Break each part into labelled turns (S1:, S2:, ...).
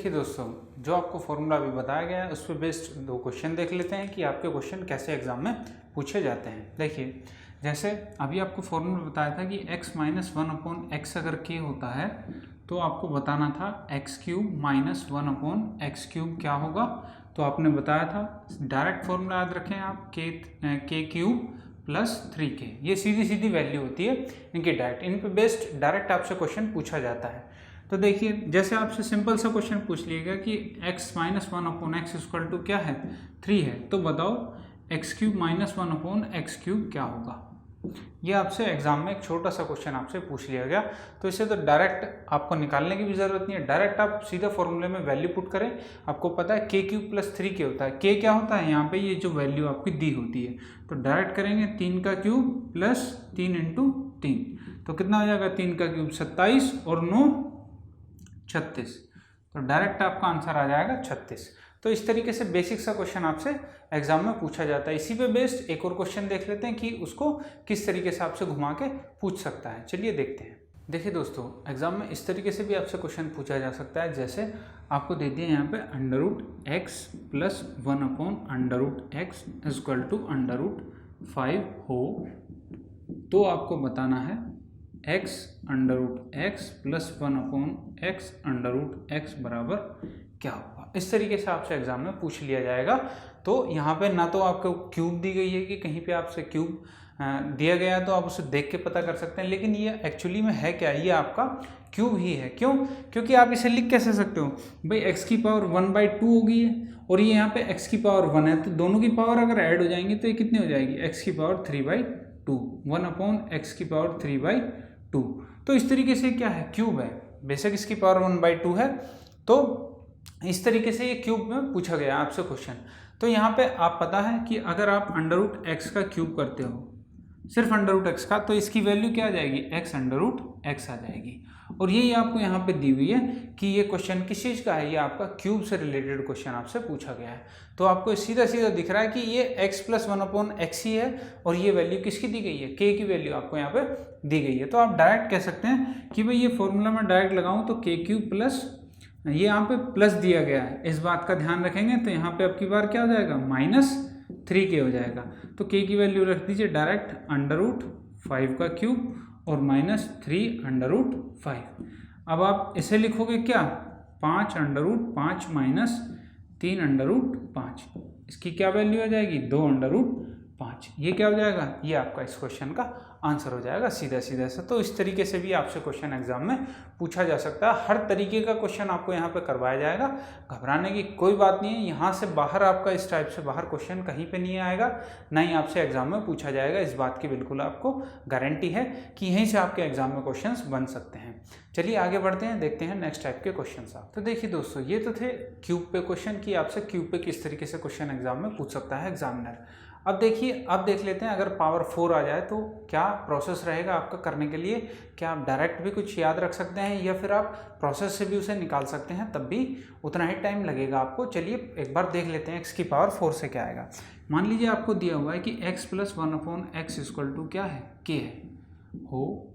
S1: देखिए दोस्तों, जो आपको फॉर्मूला अभी बताया गया है उस पर बेस्ड दो क्वेश्चन देख लेते हैं कि आपके क्वेश्चन कैसे एग्जाम में पूछे जाते हैं। देखिए, जैसे अभी आपको फॉर्मूला बताया था कि x माइनस 1/x अगर k होता है तो आपको बताना था x³ माइनस 1/x³ क्या होगा। तो आपने बताया था, डायरेक्ट फॉर्मूला याद रखें आप, k³ प्लस 3k, ये सीधी सीधी वैल्यू होती है इनकी डायरेक्ट, इन पे बेस्ड डायरेक्ट आपसे क्वेश्चन पूछा जाता है। तो देखिए, जैसे आपसे सिंपल सा क्वेश्चन पूछ लिएगा कि x minus 1/x equal to क्या है, 3 है, तो बताओ x³ माइनस 1/x³ क्या होगा। ये आपसे एग्जाम में एक छोटा सा क्वेश्चन आपसे पूछ लिया गया, तो इसे तो डायरेक्ट आपको निकालने की भी जरूरत नहीं है, डायरेक्ट आप सीधा फॉर्मूले में वैल्यू पुट करें। आपको पता है k³ प्लस 3k होता है, k क्या होता है यहाँ पे, ये जो वैल्यू आपकी दी होती है, तो डायरेक्ट करेंगे 3 का क्यूब प्लस 3 इंटू 3, तो कितना हो जाएगा, 3 का क्यूब 27 और 9 36, तो डायरेक्ट आपका आंसर आ जाएगा 36। तो इस तरीके से बेसिक सा क्वेश्चन आपसे एग्जाम में पूछा जाता है। इसी पे बेस्ड एक और क्वेश्चन देख लेते हैं कि उसको किस तरीके से आपसे घुमा के पूछ सकता है। चलिए देखते हैं। देखिए दोस्तों, एग्जाम में इस तरीके से भी आपसे क्वेश्चन पूछा जा सकता है, जैसे आपको दे दिया यहाँ पे √x plus 1/√x equal to √5 हो, तो आपको बताना है x√x प्लस 1/x बराबर क्या होगा। इस तरीके से आपसे एग्जाम में पूछ लिया जाएगा। तो यहाँ पे ना तो आपको क्यूब दी गई है कि कहीं पे आपसे क्यूब दिया गया है तो आप उसे देख के पता कर सकते हैं, लेकिन ये एक्चुअली में है क्या, ये आपका क्यूब ही है। क्यों? क्योंकि आप इसे लिख कैसे सकते हो भाई, x की पावर 1/2 होगी है और ये यहाँ पे x की पावर 1 है, तो दोनों की पावर अगर ऐड हो जाएंगी तो ये कितनी हो जाएगी, x की पावर 3/2, 1/x की पावर 3/2। तो इस तरीके से क्या है, क्यूब है, बेशक इसकी पावर 1/2 है, तो इस तरीके से ये क्यूब में पूछा गया आपसे क्वेश्चन। तो यहाँ पे आप पता है कि अगर आप √x का क्यूब करते हो, सिर्फ √x का, तो इसकी वैल्यू क्या आ जाएगी, x√x आ जाएगी। और यही आपको यहाँ पे दी हुई है कि ये क्वेश्चन किस चीज़ का है, ये आपका क्यूब से रिलेटेड क्वेश्चन आपसे पूछा गया है। तो आपको सीधा सीधा दिख रहा है कि ये x प्लस 1/x ही है और ये वैल्यू किसकी दी गई है, k की वैल्यू आपको यहाँ पे दी गई है। तो आप डायरेक्ट कह सकते हैं कि भाई ये फॉर्मूला में डायरेक्ट लगाऊं तो k³ प्लस, ये यहाँ पे प्लस दिया गया है, इस बात का ध्यान रखेंगे, तो यहाँ पे आपकी बार क्या हो जाएगा, -3k हो जाएगा। तो k की वैल्यू रख दीजिए डायरेक्ट √5 का क्यूब और -3√5। अब आप इसे लिखोगे क्या, 5√5 माइनस 3√5, इसकी क्या वैल्यू आ जाएगी, 2√5। ये क्या हो जाएगा, ये आपका इस क्वेश्चन का आंसर हो जाएगा सीधा सीधा सा। तो इस तरीके से भी आपसे क्वेश्चन एग्जाम में पूछा जा सकता है। हर तरीके का क्वेश्चन आपको यहाँ पे करवाया जाएगा, घबराने की कोई बात नहीं है। यहाँ से बाहर आपका इस टाइप से बाहर क्वेश्चन कहीं पे नहीं आएगा, ना ही आपसे एग्जाम में पूछा जाएगा, इस बात की बिल्कुल आपको गारंटी है कि यहीं से आपके एग्जाम में क्वेश्चन बन सकते हैं। चलिए आगे बढ़ते हैं, देखते हैं नेक्स्ट टाइप के क्वेश्चन आप। तो देखिए दोस्तों, ये तो थे क्यूब पे क्वेश्चन कि आपसे क्यूब पे किस तरीके से क्वेश्चन एग्जाम में पूछ सकता है एग्जामिनर। अब देखिए, अब देख लेते हैं अगर पावर 4 आ जाए तो क्या प्रोसेस रहेगा आपका करने के लिए। क्या आप डायरेक्ट भी कुछ याद रख सकते हैं या फिर आप प्रोसेस से भी उसे निकाल सकते हैं, तब भी उतना ही टाइम लगेगा आपको। चलिए एक बार देख लेते हैं x की पावर 4 से क्या आएगा। मान लीजिए आपको दिया हुआ है कि x plus 1/x equal to क्या है, k है हो,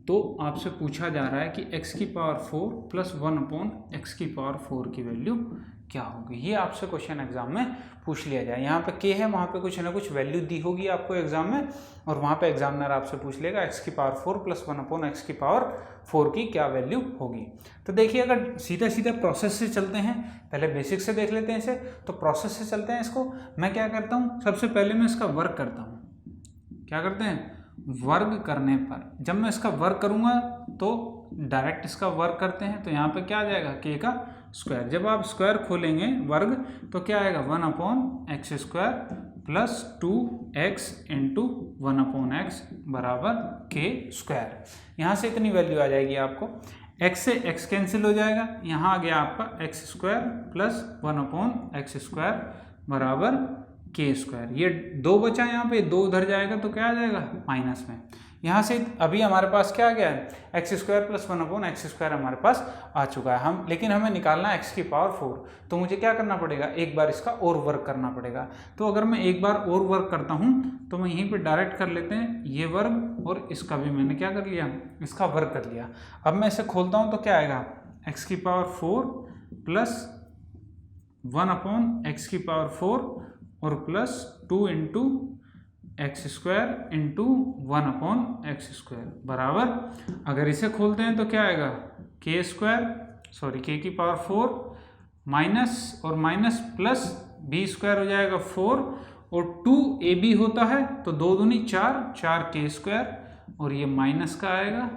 S1: तो आपसे पूछा जा रहा है कि x की पावर 4 प्लस 1/x की पावर 4 की वैल्यू क्या होगी। ये आपसे क्वेश्चन एग्जाम में पूछ लिया जाए। यहाँ पे k है, वहाँ पे कुछ ना कुछ वैल्यू दी होगी आपको एग्जाम में, और वहाँ पे एग्जामिनर आपसे पूछ लेगा x की पावर 4 प्लस 1/x की पावर 4 की क्या वैल्यू होगी। तो देखिए, अगर सीधा सीधा प्रोसेस से चलते हैं, पहले बेसिक से देख लेते हैं इसे, तो प्रोसेस से चलते हैं। इसको मैं क्या करता हूँ, सबसे पहले मैं इसका वर्क करता हूँ। क्या करते हैं, वर्ग करने पर, जब मैं इसका वर्क करूँगा तो डायरेक्ट इसका वर्क करते हैं, तो यहाँ पे क्या आ जाएगा, k का स्क्वायर। जब आप स्क्वायर खोलेंगे वर्ग तो क्या आएगा, 1/x² plus 2x into 1/x बराबर k²। यहाँ से इतनी वैल्यू आ जाएगी आपको, x से x कैंसिल हो जाएगा, यहाँ आ गया आपका x² प्लस 1/x² बराबर k²। ये 2 बचा, यहाँ पे 2 उधर जाएगा तो क्या आ जाएगा, माइनस में। यहाँ से अभी हमारे पास क्या आ गया है, x² प्लस 1/x² हमारे पास आ चुका है। लेकिन हमें निकालना है x की पावर 4, तो मुझे क्या करना पड़ेगा, एक बार इसका और वर्क करना पड़ेगा। तो अगर मैं एक बार और वर्क करता हूँ तो मैं यहीं पे डायरेक्ट कर लेते हैं ये वर्ग, और इसका भी मैंने क्या कर लिया, इसका वर्क कर लिया। अब मैं इसे खोलता हूँ तो क्या आएगा, x की पावर 4 प्लस 1/x की पावर 4 और plus 2 into x square into 1/x² बराबर, अगर इसे खोलते हैं तो क्या आएगा k की पावर 4 माइनस और माइनस प्लस b² हो जाएगा 4 और 2ab होता है तो 2 दूनी 4k² और ये माइनस का आएगा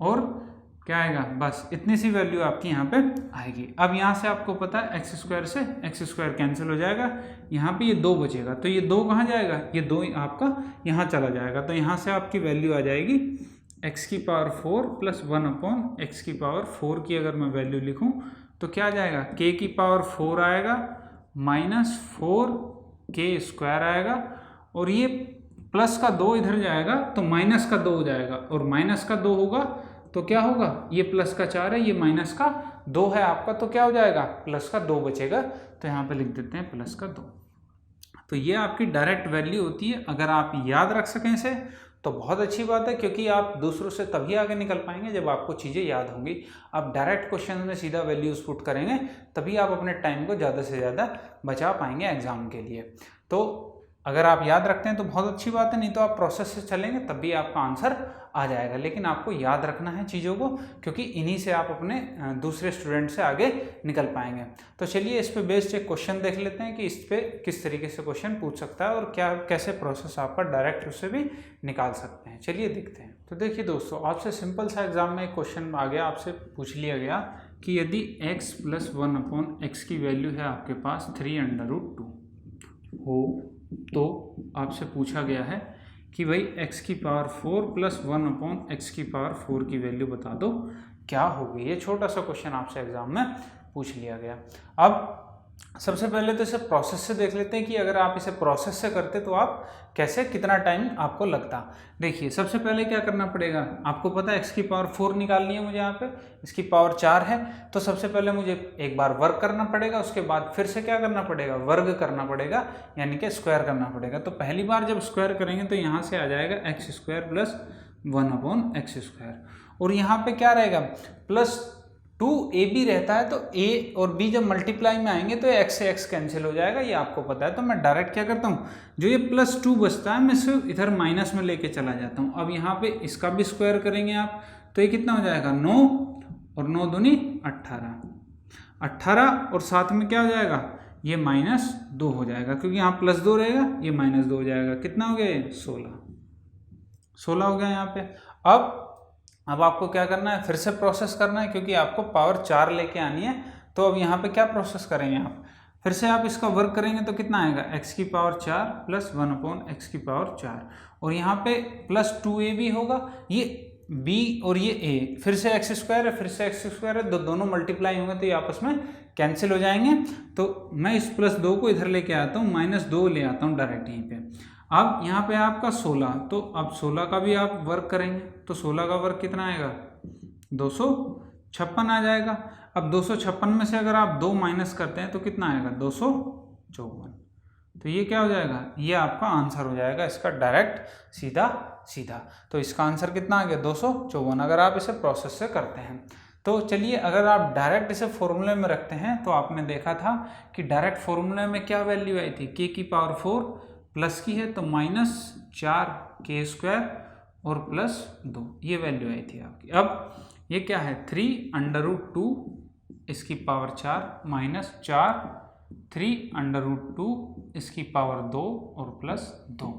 S1: और क्या आएगा, बस इतनी सी वैल्यू आपकी यहाँ पे आएगी। अब यहाँ से आपको पता है x² से x² कैंसिल हो जाएगा, यहाँ पे ये 2 बचेगा तो ये 2 कहाँ जाएगा, ये 2 आपका यहाँ चला जाएगा तो यहाँ से आपकी वैल्यू आ जाएगी x की पावर 4 प्लस 1/x की पावर 4 की अगर मैं वैल्यू लिखूँ तो क्या आ जाएगा, k की पावर 4 आएगा माइनस 4k² आएगा और ये प्लस का 2 इधर जाएगा तो माइनस का 2 हो जाएगा और माइनस का 2 होगा तो क्या होगा, ये प्लस का 4 है, ये माइनस का 2 है आपका, तो क्या हो जाएगा, प्लस का 2 बचेगा तो यहाँ पे लिख देते हैं प्लस का 2। तो ये आपकी डायरेक्ट वैल्यू होती है। अगर आप याद रख सकें इसे तो बहुत अच्छी बात है, क्योंकि आप दूसरों से तभी आगे निकल पाएंगे जब आपको चीज़ें याद होंगी। आप डायरेक्ट क्वेश्चन में सीधा वैल्यूज पुट करेंगे तभी आप अपने टाइम को ज़्यादा से ज़्यादा बचा पाएंगे एग्जाम के लिए। तो अगर आप याद रखते हैं तो बहुत अच्छी बात है, नहीं तो आप प्रोसेस से चलेंगे तब भी आपका आंसर आ जाएगा। लेकिन आपको याद रखना है चीज़ों को, क्योंकि इन्हीं से आप अपने दूसरे स्टूडेंट से आगे निकल पाएंगे। तो चलिए इस पे बेस्ड एक क्वेश्चन देख लेते हैं कि इस पे किस तरीके से क्वेश्चन पूछ सकता है और क्या कैसे प्रोसेस आपका डायरेक्ट उससे भी निकाल सकते हैं। चलिए देखते हैं। तो देखिए दोस्तों, आपसे सिंपल सा एग्जाम में एक क्वेश्चन आ गया, आपसे पूछ लिया गया कि यदि x प्लस 1/x की वैल्यू है आपके पास 3√2 हो तो आपसे पूछा गया है कि भाई x की पावर 4 प्लस 1/x की पावर 4 की वैल्यू बता दो क्या होगी। ये छोटा सा क्वेश्चन आपसे एग्जाम में पूछ लिया गया। अब सबसे पहले तो इसे प्रोसेस से देख लेते हैं कि अगर आप इसे प्रोसेस से करते तो आप कैसे, कितना टाइम आपको लगता। देखिए सबसे पहले क्या करना पड़ेगा, आपको पता है x की पावर 4 निकालनी है मुझे, यहाँ पे इसकी पावर 4 है तो सबसे पहले मुझे एक बार वर्ग करना पड़ेगा, उसके बाद फिर से क्या करना पड़ेगा, वर्ग करना पड़ेगा, यानी कि स्क्वायर करना पड़ेगा। तो पहली बार जब स्क्वायर करेंगे तो यहाँ से आ जाएगा x² प्लस 1/x² और यहाँ पे क्या रहेगा प्लस 2ab रहता है तो a और b जब मल्टीप्लाई में आएंगे तो x से x कैंसिल हो जाएगा, ये आपको पता है। तो मैं डायरेक्ट क्या करता हूँ, जो ये +2 बचता है मैं सिर्फ इधर माइनस में लेके चला जाता हूँ। अब यहाँ पे इसका भी स्क्वायर करेंगे आप तो ये कितना हो जाएगा 9 और 9 दूनी 18 और साथ में क्या हो जाएगा, ये -2 हो जाएगा, क्योंकि यहाँ +2 रहेगा ये -2 हो जाएगा। कितना हो गया ये 16 हो गया यहाँ पे। अब आपको क्या करना है, फिर से प्रोसेस करना है, क्योंकि आपको पावर 4 लेके आनी है। तो अब यहाँ पे क्या प्रोसेस करेंगे आप, फिर से आप इसका वर्क करेंगे तो कितना आएगा x की पावर 4 प्लस 1/x की पावर 4 और यहाँ पे प्लस 2ab होगा, ये b और ये a, फिर से x² है फिर से x² है, दोनों मल्टीप्लाई होंगे तो ये आपस में कैंसिल हो जाएंगे। तो मैं इस +2 को इधर लेके आता हूँ, -2 ले आता हूँ डायरेक्ट यहीं पे। अब यहाँ पे आपका 16, तो अब 16 का भी आप वर्क करेंगे तो 16 का वर्क कितना आएगा 256 आ जाएगा। अब 256 में से अगर आप 2 माइनस करते हैं तो कितना आएगा 254। तो ये क्या हो जाएगा, ये आपका आंसर हो जाएगा इसका डायरेक्ट सीधा। तो इसका आंसर कितना आ गया 254 अगर आप इसे प्रोसेस से करते हैं। तो चलिए अगर आप डायरेक्ट इसे फॉर्मूले में रखते हैं तो आपने देखा था कि डायरेक्ट फॉर्मूले में क्या वैल्यू आई थी, k की पावर 4 प्लस की है तो -4k² और +2 ये वैल्यू आई थी आपकी। अब ये क्या है 3√2 इसकी पावर 4 -4 3√2 इसकी पावर 2 और +2।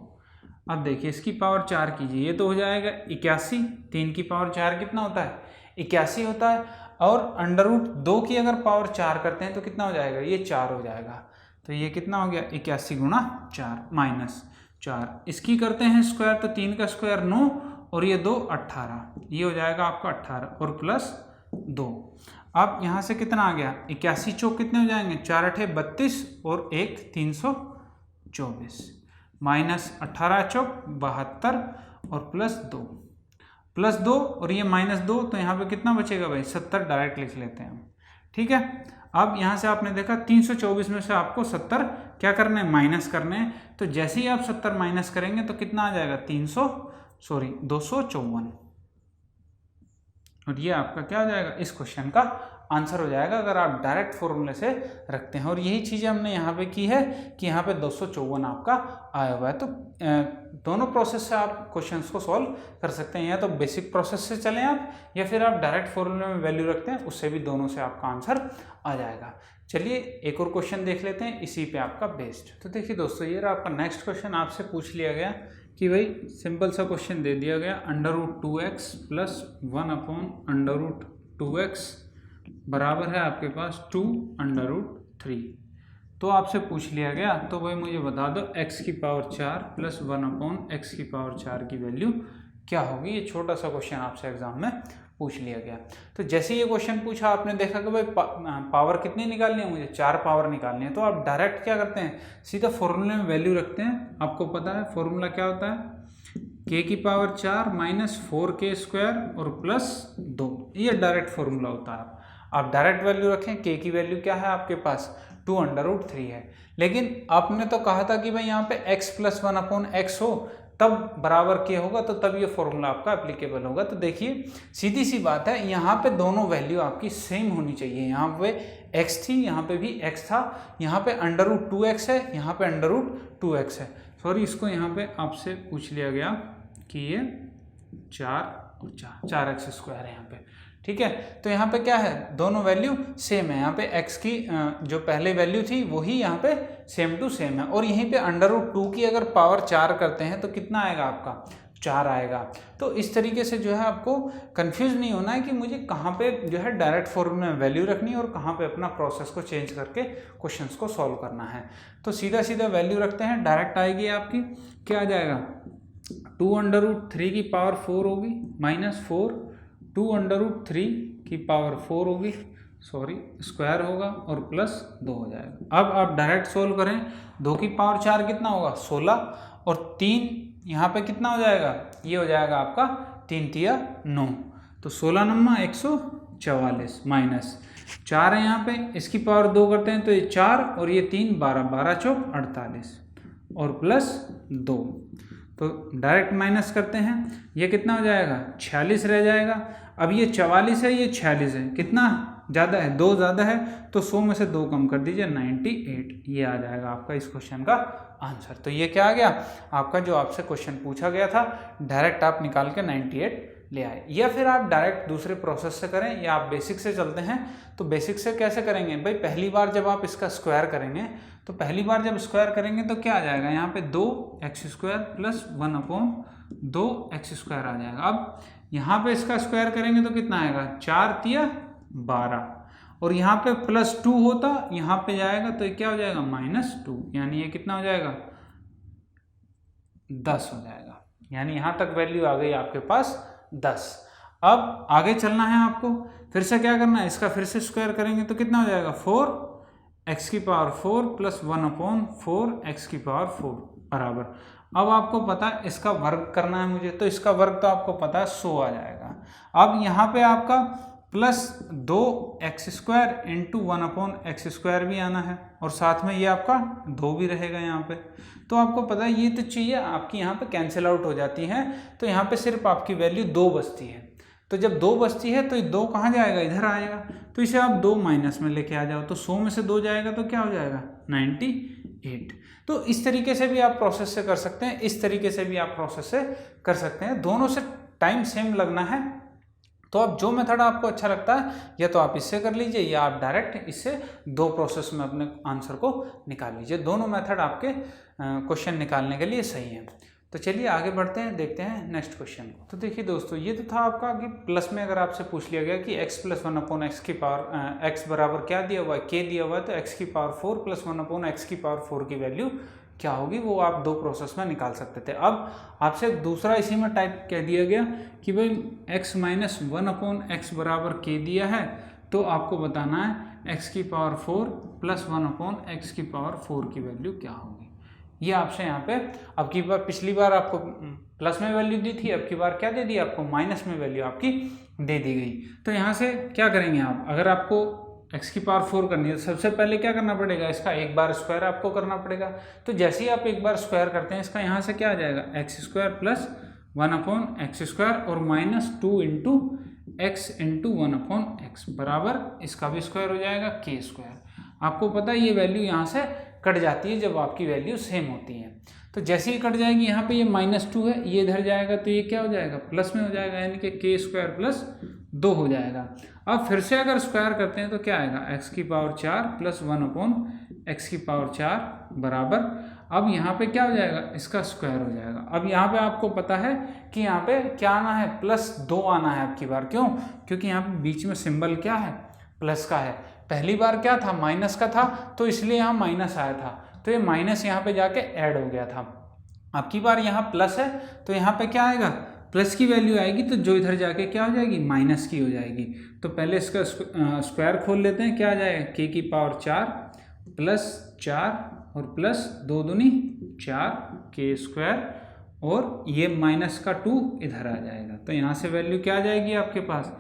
S1: अब देखिए इसकी पावर 4 कीजिए, ये तो हो जाएगा 81, 3 की पावर 4 कितना होता है 81 होता है, और √2 की अगर पावर 4 करते हैं तो कितना हो जाएगा, ये 4 हो जाएगा। तो ये कितना हो गया 81 गुणा 4 -4, इसकी करते हैं स्क्वायर तो 3 का स्क्वायर 9 और ये 2 18, ये हो जाएगा आपका 18 और +2। अब यहाँ से कितना आ गया 81 चौक कितने हो जाएंगे 4 8 32 और 1 324 -18 चौक 72 और +2 और ये -2 तो यहाँ पे कितना बचेगा भाई 70 डायरेक्ट लिख लेते हैं हम, ठीक है। अब यहाँ से आपने देखा 324 में से आपको 70 क्या करने हैं माइनस करने हैं, तो जैसे ही आप 70 माइनस करेंगे तो कितना आ जाएगा 254 और ये आपका क्या हो जाएगा इस क्वेश्चन का आंसर हो जाएगा अगर आप डायरेक्ट फॉर्मूले से रखते हैं। और यही चीज़ें हमने यहाँ पे की है कि यहाँ पे 254 आपका आया हुआ है। तो दोनों प्रोसेस से आप क्वेश्चंस को सॉल्व कर सकते हैं, या तो बेसिक प्रोसेस से चलें आप, या फिर आप डायरेक्ट फॉर्मूले में वैल्यू रखते हैं, उससे भी दोनों से आपका आंसर आ जाएगा। चलिए एक और क्वेश्चन देख लेते हैं इसी पे आपका बेस्ड। तो देखिए दोस्तों, ये रहा आपका नेक्स्ट क्वेश्चन। आपसे पूछ लिया गया कि भाई सिंपल सा क्वेश्चन दे दिया गया, √2x + 1/√2x बराबर है आपके पास 2√3। तो आपसे पूछ लिया गया, तो भाई मुझे बता दो x की पावर 4 + 1/x की पावर 4 की वैल्यू क्या होगी। ये छोटा सा क्वेश्चन आपसे एग्जाम में पूछ लिया गया। तो जैसे ये क्वेश्चन पूछा, आपने देखा कि भाई पावर कितनी निकालनी है, मुझे 4 पावर निकालनी है। तो आप डायरेक्ट क्या करते हैं, सीधा फॉर्मूले में वैल्यू रखते हैं। आपको पता है फॉर्मूला क्या होता है, k की पावर 4 - 4k² और +2, ये डायरेक्ट फॉर्मूला होता है। आप डायरेक्ट वैल्यू रखें, k की वैल्यू क्या है आपके पास 2√3 है। लेकिन आपने तो कहा था कि भाई यहाँ पे x + 1/x हो तब बराबर k होगा, तो तब ये फॉर्मूला आपका एप्लीकेबल होगा। तो देखिए सीधी सी बात है, यहाँ पे दोनों वैल्यू आपकी सेम होनी चाहिए। यहाँ पे x थी, यहाँ पे भी x था, यहाँ पे √2x है, यहाँ पे √2x है। सॉरी, इसको यहाँ पे आपसे पूछ लिया गया कि ये 4x² है यहाँ पे, ठीक है। तो यहाँ पे क्या है, दोनों वैल्यू सेम है। यहाँ पे x की जो पहले वैल्यू थी वही यहाँ पे सेम टू सेम है। और यहीं पे √2 की अगर पावर 4 करते हैं तो कितना आएगा आपका, 4 आएगा। तो इस तरीके से जो है आपको कंफ्यूज नहीं होना है कि मुझे कहाँ पे जो है डायरेक्ट फॉर्मूले में वैल्यू रखनी है और कहाँ पे अपना प्रोसेस को चेंज करके क्वेश्चंस को सॉल्व करना है। तो सीधा सीधा वैल्यू रखते हैं, डायरेक्ट आएगी आपकी, क्या आ जाएगा 2√3 की पावर 4 होगी -4, 2√3 की पावर 4 होगी, सॉरी स्क्वायर होगा, और +2 हो जाएगा। अब आप डायरेक्ट सोल्व करें, 2 की पावर 4 कितना होगा 16, और 3 यहाँ पे कितना हो जाएगा, ये हो जाएगा आपका 3 तिया 9, तो 16 9 144 -4 है यहाँ पे, इसकी पावर 2 करते हैं तो ये 4 और ये 3 12, 12 चौक 48 और +2। तो डायरेक्ट माइनस करते हैं, ये कितना हो जाएगा 46 रह जाएगा। अब ये 44 है, ये 46 है, कितना ज़्यादा है, 2 ज़्यादा है, तो 100 में से 2 कम कर दीजिए 98, ये आ जाएगा आपका इस क्वेश्चन का आंसर। तो ये क्या आ गया आपका, जो आपसे क्वेश्चन पूछा गया था डायरेक्ट आप निकाल के 98 ले आए। या फिर आप डायरेक्ट दूसरे प्रोसेस से करें, या आप बेसिक से चलते हैं। तो बेसिक से कैसे करेंगे भाई, पहली बार जब आप इसका स्क्वायर करेंगे, तो पहली बार जब स्क्वायर करेंगे तो क्या आ जाएगा, यहाँ पे 2x² + 1/2x² आ जाएगा। अब यहाँ पे इसका स्क्वायर करेंगे तो कितना आएगा, 4 तिया 12, और यहाँ पे +2 होता, यहाँ पे जाएगा तो ये क्या हो जाएगा -2, यानी ये कितना हो जाएगा 10 हो जाएगा। यानी यहाँ तक वैल्यू आ गई आपके पास 10। अब आगे चलना है आपको, फिर से क्या करना है, इसका फिर से स्क्वायर करेंगे तो कितना हो जाएगा 4x की पावर 4 + 1/4x की पावर 4 बराबर। अब आपको पता है इसका वर्ग करना है मुझे, तो इसका वर्ग तो आपको पता है 100 आ जाएगा। अब यहाँ पे आपका +2x² × 1/x² भी आना है, और साथ में ये आपका 2 भी रहेगा यहाँ पे। तो आपको पता है ये तो चीज़ें आपकी यहाँ पे कैंसिल आउट हो जाती हैं, तो यहाँ पे सिर्फ आपकी वैल्यू 2 बचती है। तो जब 2 बचती है तो ये 2 कहाँ जाएगा, इधर आएगा, तो इसे आप 2 माइनस में लेके आ जाओ, तो 100 में से 2 जाएगा तो क्या हो जाएगा 98। तो इस तरीके से भी आप प्रोसेस से कर सकते हैं, इस तरीके से भी आप प्रोसेस से कर सकते हैं, दोनों से टाइम सेम लगना है। तो अब जो मेथड आपको अच्छा लगता है, या तो आप इससे कर लीजिए, या आप डायरेक्ट इससे 2 प्रोसेस में अपने आंसर को निकाल लीजिए। दोनों मेथड आपके क्वेश्चन निकालने के लिए सही है। तो चलिए आगे बढ़ते हैं, देखते हैं नेक्स्ट क्वेश्चन को। तो देखिए दोस्तों, ये तो था आपका कि प्लस में अगर आपसे पूछ लिया गया कि x + 1/x की पावर x बराबर क्या दिया हुआ है, k दिया हुआ है, तो x की पावर 4 + 1/x की पावर 4 की वैल्यू क्या होगी, वो आप 2 प्रोसेस में निकाल सकते थे। अब आपसे दूसरा इसी में टाइप कह दिया गया कि भाई x - 1/x बराबर k दिया है, तो आपको बताना है x की पावर 4 + 1/x की पावर 4 की वैल्यू क्या होगी। ये आपसे यहाँ पे, अब की बार पिछली बार आपको प्लस में वैल्यू दी थी, अब की बार क्या दे दी आपको, माइनस में वैल्यू आपकी दे दी गई। तो यहाँ से क्या करेंगे आप, अगर आपको x की पावर 4 करनी है तो सबसे पहले क्या करना पड़ेगा, इसका एक बार स्क्वायर आपको करना पड़ेगा। तो जैसे ही आप एक बार स्क्वायर करते हैं, इसका यहाँ से क्या आ जाएगा x² + 1/x² और -2 × एक्स इंटू 1/x बराबर इसका भी स्क्वायर हो जाएगा के स्क्वायर। आपको पता है ये वैल्यू यहाँ से कट जाती है जब आपकी वैल्यू सेम होती है। तो जैसे ही कट जाएगी यहाँ पे ये -2 है, ये इधर जाएगा तो ये क्या हो जाएगा प्लस में हो जाएगा, यानी कि के स्क्वायर प्लस 2 हो जाएगा। अब फिर से अगर स्क्वायर करते हैं तो क्या आएगा x⁴ प्लस 1/x⁴ बराबर, अब यहाँ पे क्या हो जाएगा इसका स्क्वायर हो जाएगा। अब यहाँ पे आपको पता है कि यहाँ पे क्या आना है +2 आना है आपकी बार, क्यों? क्योंकि यहाँ पे बीच में सिंबल क्या है प्लस का है। पहली बार क्या था माइनस का था तो इसलिए यहाँ माइनस आया था, तो ये माइनस यहाँ पे जाके ऐड हो गया था। अब की बार यहाँ प्लस है तो यहाँ पे क्या आएगा प्लस की वैल्यू आएगी, तो जो इधर जाके क्या हो जाएगी माइनस की हो जाएगी। तो पहले इसका स्क्वायर खोल लेते हैं, क्या आ जाएगा k⁴ प्लस 4 और प्लस 2 दूनी 4 के स्क्वायर, और ये माइनस का 2 इधर आ जाएगा। तो यहाँ से वैल्यू क्या आ जाएगी आपके पास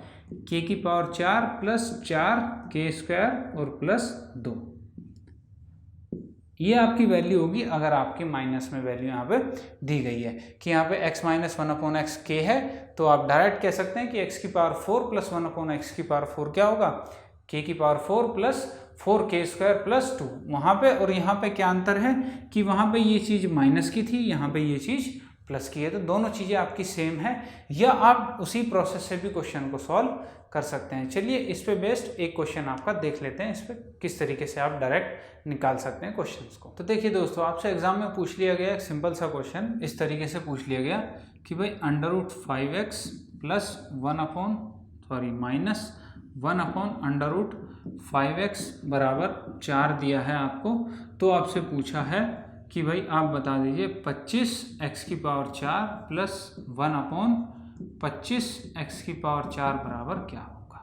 S1: k⁴ प्लस 4 के स्क्वायर और प्लस 2। ये आपकी वैल्यू होगी अगर आपकी माइनस में वैल्यू यहाँ पे दी गई है कि यहाँ पे x - 1/x k है, तो आप डायरेक्ट कह सकते हैं कि x⁴ प्लस 1/x⁴ क्या होगा k⁴ प्लस 4k² प्लस 2। वहाँ पे और यहाँ पे क्या अंतर है कि वहाँ पे ये चीज़ माइनस की थी, यहाँ पे ये चीज़ प्लस की है, तो दोनों चीज़ें आपकी सेम है, या आप उसी प्रोसेस से भी क्वेश्चन को सॉल्व कर सकते हैं। चलिए इस पे बेस्ड एक क्वेश्चन आपका देख लेते हैं, इस पे किस तरीके से आप डायरेक्ट निकाल सकते हैं क्वेश्चंस को। तो देखिए दोस्तों, आपसे एग्जाम में पूछ लिया गया एक सिंपल सा क्वेश्चन, इस तरीके से पूछ लिया गया कि भाई √5x प्लस माइनस 1/√5x बराबर 4 दिया है आपको। तो आपसे पूछा है कि भाई आप बता दीजिए 25x⁴ प्लस 1/25x⁴ बराबर क्या होगा।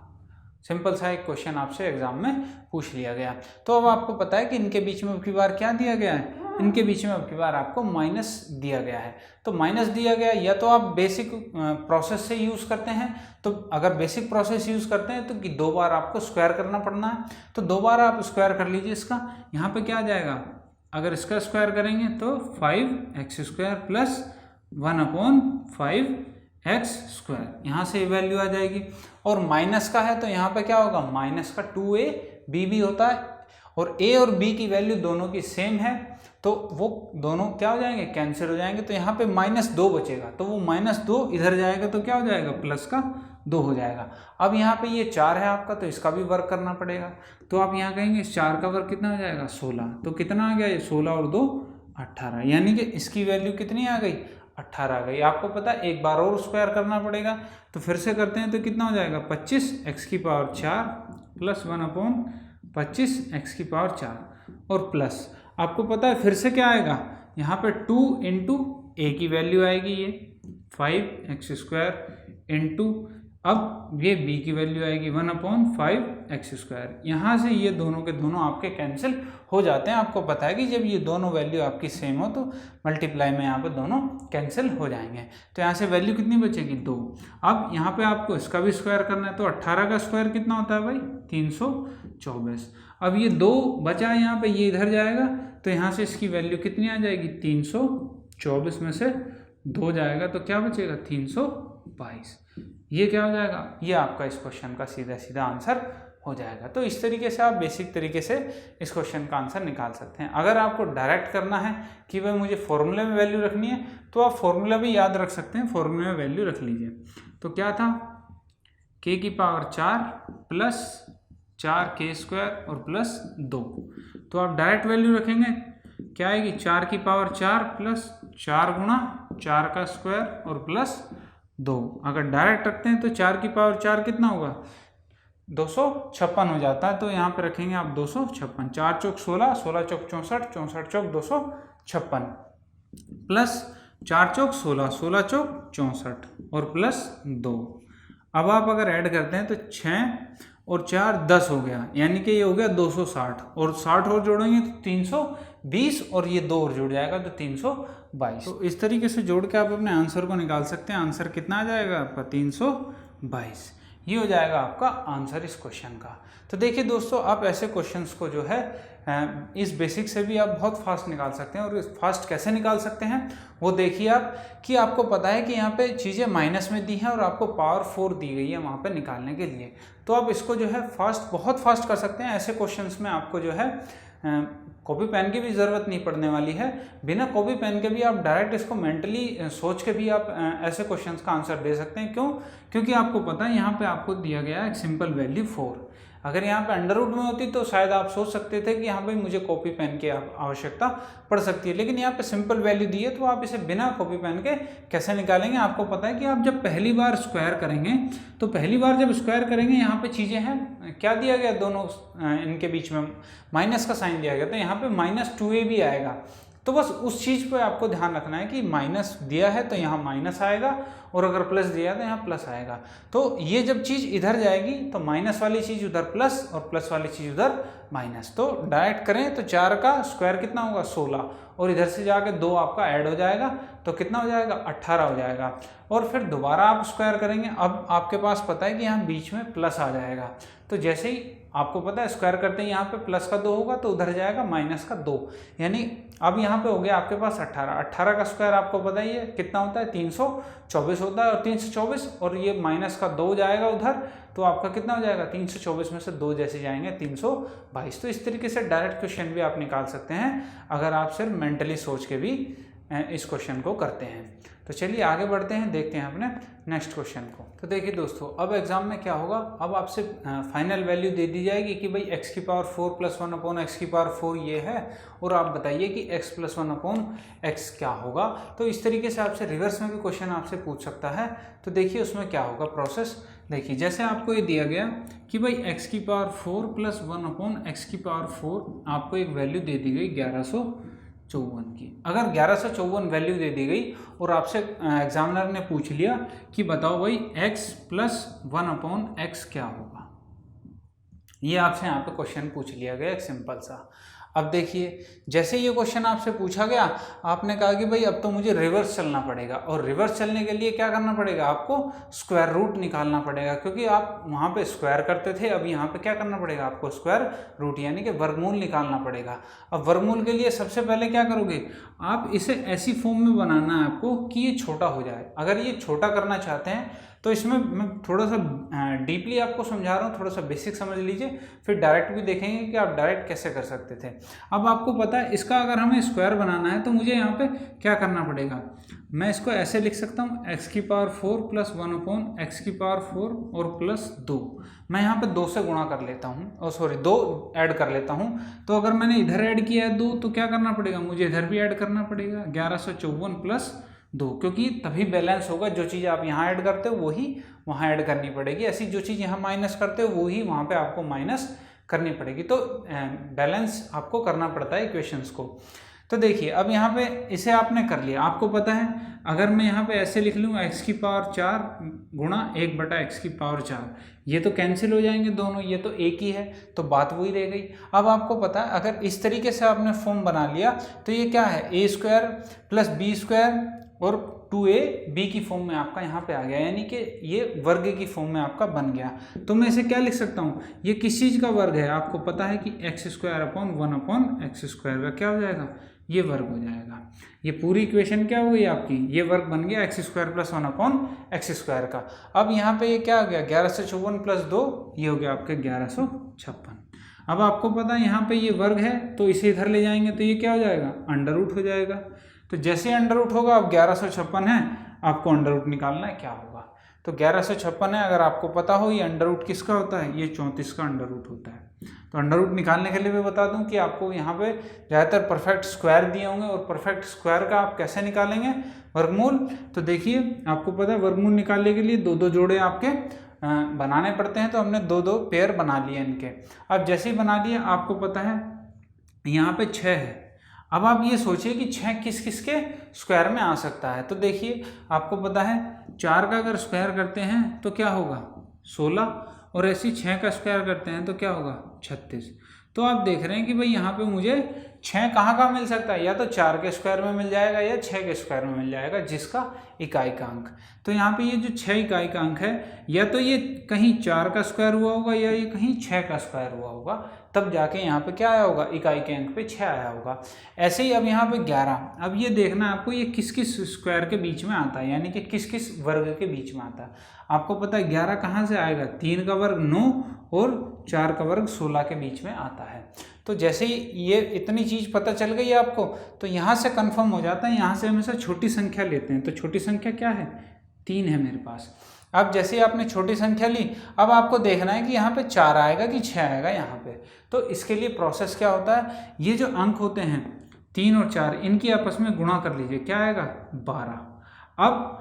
S1: सिंपल सा एक क्वेश्चन आपसे एग्जाम में पूछ लिया गया। तो अब आपको पता है कि इनके बीच में अब की बार क्या दिया गया है, इनके बीच में अब की बार आपको माइनस दिया गया है। तो माइनस दिया गया, या तो आप बेसिक प्रोसेस से यूज़ करते हैं, तो अगर बेसिक प्रोसेस यूज़ करते हैं तो कि 2 बार आपको स्क्वायर करना पड़ना है, तो 2 बार आप स्क्वायर कर लीजिए इसका। यहाँ पे क्या आ जाएगा, अगर इसका स्क्वायर करेंगे तो 5x² प्लस 1/5x², यहाँ से वैल्यू आ जाएगी। और माइनस का है तो यहाँ पे क्या होगा, माइनस का 2ab भी होता है, और a और b की वैल्यू दोनों की सेम है, तो वो दोनों क्या हो जाएंगे, कैंसिल हो जाएंगे। तो यहाँ पे -2 बचेगा, तो वो -2 इधर जाएगा तो क्या हो जाएगा, प्लस का 2 हो जाएगा। अब यहाँ पे ये 4 है आपका, तो इसका भी वर्क करना पड़ेगा। तो आप यहाँ कहेंगे 4 का वर्क कितना हो जाएगा, 16। तो कितना आ गया ये, 16 और 2 18, यानी कि इसकी वैल्यू कितनी आ गई, 18 आ गई। आपको पता है एक बार और स्क्वायर करना पड़ेगा, तो फिर से करते हैं तो कितना हो जाएगा, 25x⁴ प्लस 1/25x⁴ और प्लस, आपको पता है फिर से क्या आएगा, यहाँ पे 2 इंटू a की वैल्यू आएगी ये 5x² इंटू, अब ये b की वैल्यू आएगी 1/5x²। यहाँ से ये दोनों के दोनों आपके कैंसिल हो जाते हैं। आपको पता है कि जब ये दोनों वैल्यू आपकी सेम हो तो मल्टीप्लाई में यहाँ पे दोनों कैंसिल हो जाएंगे। तो यहाँ से वैल्यू कितनी बचेगी, 2। अब यहाँ पे आपको इसका भी स्क्वायर करना है, तो 18 का स्क्वायर कितना होता है भाई, 324। अब ये 2 बचा है यहाँ पे, ये इधर जाएगा, तो यहाँ से इसकी वैल्यू कितनी आ जाएगी, 324 में से 2 जाएगा तो क्या बचेगा, 322। ये क्या हो जाएगा, ये आपका इस क्वेश्चन का सीधा सीधा आंसर हो जाएगा। तो इस तरीके से आप बेसिक तरीके से इस क्वेश्चन का आंसर निकाल सकते हैं। अगर आपको डायरेक्ट करना है कि भाई मुझे फॉर्मूले में वैल्यू रखनी है, तो आप फॉर्मूला भी याद रख सकते हैं, फॉर्मूले में वैल्यू रख लीजिए। तो क्या था, k⁴ प्लस 4k² और प्लस 2। तो आप डायरेक्ट वैल्यू रखेंगे, क्या आएगी, 4⁴ प्लस 4 गुणा 4 का स्क्वायर और प्लस 2। अगर डायरेक्ट रखते हैं तो 4⁴ कितना होगा, 256 हो जाता है। तो यहाँ पे रखेंगे आप 256, 4 चौक 16, 16 चौक 64, 64 चौक 256 प्लस 4 चौक 16, 16 चौक 64 और प्लस 2। अब आप अगर ऐड करते हैं तो 6 और 4 10 हो गया, यानी कि ये हो गया 260, और 60 और जोड़ेंगे तो 320, और ये 2 और जुड़ जाएगा तो 322। तो इस तरीके से जोड़ के आप अपने आंसर को निकाल सकते हैं। आंसर कितना आ जाएगा आपका, 322। ये हो जाएगा आपका आंसर इस क्वेश्चन का। तो देखिए दोस्तों, आप ऐसे क्वेश्चंस को जो है इस बेसिक से भी आप बहुत फास्ट निकाल सकते हैं। और फास्ट कैसे निकाल सकते हैं वो देखिए आप, कि आपको पता है कि यहाँ पे चीज़ें माइनस में दी हैं और आपको पावर 4 दी गई है वहाँ पे निकालने के लिए। तो आप इसको जो है बहुत फास्ट कर सकते हैं। ऐसे क्वेश्चंस में आपको जो है कॉपी पेन की भी ज़रूरत नहीं पड़ने वाली है। बिना कॉपी पेन के भी आप डायरेक्ट इसको मेंटली सोच के भी आप ऐसे क्वेश्चंस का आंसर दे सकते हैं। क्यों? क्योंकि आपको पता है यहाँ पे आपको दिया गया है एक सिंपल वैल्यू 4। अगर यहाँ पे अंडर रूट में होती तो शायद आप सोच सकते थे कि हाँ भाई मुझे कॉपी पेन की आवश्यकता पड़ सकती है, लेकिन यहाँ पे सिंपल वैल्यू दी है तो आप इसे बिना कॉपी पेन के कैसे निकालेंगे। आपको पता है कि आप जब पहली बार स्क्वायर करेंगे तो पहली बार जब स्क्वायर करेंगे यहाँ पे चीज़ें हैं, क्या दिया गया, दोनों इनके बीच में माइनस का साइन दिया गया, तो यहाँ पे -2a भी आएगा। तो बस उस चीज़ पे आपको ध्यान रखना है कि माइनस दिया है तो यहाँ माइनस आएगा, और अगर प्लस दिया है तो यहाँ प्लस आएगा। तो ये जब चीज़ इधर जाएगी तो माइनस वाली चीज़ उधर प्लस और प्लस वाली चीज़ उधर माइनस। तो डायरेक्ट करें तो 4 का स्क्वायर कितना होगा 16, और इधर से जाके 2 आपका ऐड हो जाएगा तो कितना हो जाएगा 18 हो जाएगा। और फिर दोबारा आप स्क्वायर करेंगे, अब आपके पास पता है कि यहाँ बीच में प्लस आ जाएगा। तो जैसे ही आपको पता है स्क्वायर करते हैं यहाँ पे प्लस का 2 होगा तो उधर जाएगा माइनस का 2, यानी अब यहाँ पे हो गया आपके पास 18 का स्क्वायर आपको पता ही है कितना होता है 324 होता है, और 324 और ये माइनस का 2 जाएगा उधर तो आपका कितना हो जाएगा 324 में से 2 जैसे जाएंगे 322। तो इस तरीके से डायरेक्ट क्वेश्चन भी आप निकाल सकते हैं अगर आप सिर्फ मेंटली सोच के भी इस क्वेश्चन को करते हैं। तो चलिए आगे बढ़ते हैं, देखते हैं अपने नेक्स्ट क्वेश्चन को। तो देखिए दोस्तों, अब एग्जाम में क्या होगा, अब आपसे फाइनल वैल्यू दे दी जाएगी कि भाई x की पावर 4 + 1 अपॉन x की पावर 4 ये है, और आप बताइए कि x + 1 अपॉन x क्या होगा। तो इस तरीके से आपसे रिवर्स में भी क्वेश्चन आपसे पूछ सकता है। तो देखिए उसमें क्या होगा प्रोसेस। देखिए जैसे आपको ये दिया गया कि भाई x की पावर 4 + 1 अपॉन x की पावर 4, आपको एक वैल्यू दे दी गई 1154 की। अगर 1154 वैल्यू दे दी गई और आपसे एग्जामिनर ने पूछ लिया कि बताओ भाई x + 1 अपॉन x क्या होगा, ये आपसे यहाँ पे क्वेश्चन पूछ लिया गया एक सिंपल सा। अब देखिए जैसे ये क्वेश्चन आपसे पूछा गया, आपने कहा कि भाई अब तो मुझे रिवर्स चलना पड़ेगा, और रिवर्स चलने के लिए क्या करना पड़ेगा, आपको स्क्वायर रूट निकालना पड़ेगा, क्योंकि आप वहाँ पे स्क्वायर करते थे, अब यहाँ पे क्या करना पड़ेगा, आपको स्क्वायर रूट यानी कि वर्गमूल निकालना पड़ेगा। अब वर्गमूल के लिए सबसे पहले क्या करोगे, आप इसे ऐसी फॉर्म में बनाना है आपको कि ये छोटा हो जाए। अगर ये छोटा करना चाहते हैं तो इसमें मैं थोड़ा सा डीपली आपको समझा रहा हूँ, थोड़ा सा बेसिक समझ लीजिए, फिर डायरेक्ट भी देखेंगे कि आप डायरेक्ट कैसे कर सकते थे। अब आपको पता है इसका अगर हमें स्क्वायर बनाना है तो मुझे यहाँ पे क्या करना पड़ेगा, मैं इसको ऐसे लिख सकता हूँ x की पावर 4 + 1 अपॉन x की पावर 4 और +2। मैं यहाँ पे 2 से गुणा कर लेता हूँ, और सॉरी 2 ऐड कर लेता हूँ। तो अगर मैंने इधर ऐड किया है 2 तो क्या करना पड़ेगा, मुझे इधर भी ऐड करना पड़ेगा 1154 + 2, क्योंकि तभी बैलेंस होगा। जो चीज़ आप यहाँ ऐड करते हो वही वहाँ ऐड करनी पड़ेगी, ऐसी जो चीज़ यहाँ माइनस करते हो वही वहाँ पे आपको माइनस करनी पड़ेगी। तो बैलेंस आपको करना पड़ता है इक्वेशंस को। तो देखिए अब यहाँ पे इसे आपने कर लिया, आपको पता है अगर मैं यहाँ पे ऐसे लिख लूँ x की पावर 4 गुणा 1/x की पावर 4, ये तो कैंसिल हो जाएंगे दोनों, ये तो एक ही है, तो बात वही रह गई। अब आपको पता है अगर इस तरीके से आपने फॉर्म बना लिया तो ये क्या है, a² + b² और 2a b की फॉर्म में आपका यहाँ पे आ गया, यानी कि ये वर्ग की फॉर्म में आपका बन गया। तो मैं इसे क्या लिख सकता हूँ, ये किस चीज़ का वर्ग है, आपको पता है कि x² अपॉन 1 अपॉन x² का क्या हो जाएगा, ये वर्ग हो जाएगा। ये पूरी इक्वेशन क्या हो गई आपकी, ये वर्ग बन गया x² + 1 अपॉन x² का। अब यहाँ पे ये क्या हो गया 1154 + 2, ये हो गया आपके 1156। अब आपको पता है यहाँ पे ये वर्ग है तो इसे इधर ले जाएंगे तो ये क्या हो जाएगा, अंडर रूट हो जाएगा। तो जैसे अंडर रूट होगा, अब 1156 है, आपको अंडर रूट निकालना है क्या होगा। तो 1156 है, अगर आपको पता हो ये अंडर रूट किसका होता है, ये 34 का अंडर रूट होता है। तो अंडर रूट निकालने के लिए मैं बता दूं कि आपको यहाँ पे ज़्यादातर परफेक्ट स्क्वायर दिए होंगे, और परफेक्ट स्क्वायर का आप कैसे निकालेंगे वर्गमूल। तो देखिए आपको पता है वर्गमूल निकालने के लिए 2-2 जोड़े आपके बनाने पड़ते हैं, तो हमने 2-2 पेयर बना लिए इनके। अब जैसे ही बना लिए, आपको पता है यहाँ पे 6 है। अब आप ये सोचिए कि 6 किस किस के स्क्वायर में आ सकता है। तो देखिए आपको पता है 4 का अगर स्क्वायर करते हैं तो क्या होगा 16, और ऐसे 6 का स्क्वायर करते हैं तो क्या होगा 36। तो आप देख रहे हैं कि भाई यहाँ पे मुझे 6 कहाँ मिल सकता है, या तो 4 के स्क्वायर में मिल जाएगा या 6 के स्क्वायर में मिल जाएगा जिसका इकाई का अंक। तो यहाँ पे ये जो 6 इकाई का अंक है, या तो ये कहीं 4 का स्क्वायर हुआ होगा या ये कहीं 6 का स्क्वायर हुआ होगा, तब जाके यहाँ पे क्या आया होगा, इकाई के अंक पे 6 आया होगा। ऐसे ही अब यहाँ पे 11, अब ये देखना है आपको ये किस किस स्क्वायर के बीच में आता है, यानी कि किस किस वर्ग के बीच में आता है। आपको पता है 11 कहाँ से आएगा, 3 का वर्ग 9 और 4 का वर्ग 16 के बीच में आता है। तो जैसे ही ये इतनी चीज़ पता चल गई आपको, तो यहाँ से कंफर्म हो जाता है, यहाँ से हमेशा छोटी संख्या लेते हैं। तो छोटी संख्या क्या है, 3 है मेरे पास। अब जैसे ही आपने छोटी संख्या ली, अब आपको देखना है कि यहाँ पे 4 आएगा कि 6 आएगा यहाँ पे। तो इसके लिए प्रोसेस क्या होता है, ये जो अंक होते हैं 3 और 4, इनकी आपस में गुणा कर लीजिए, क्या आएगा 12। अब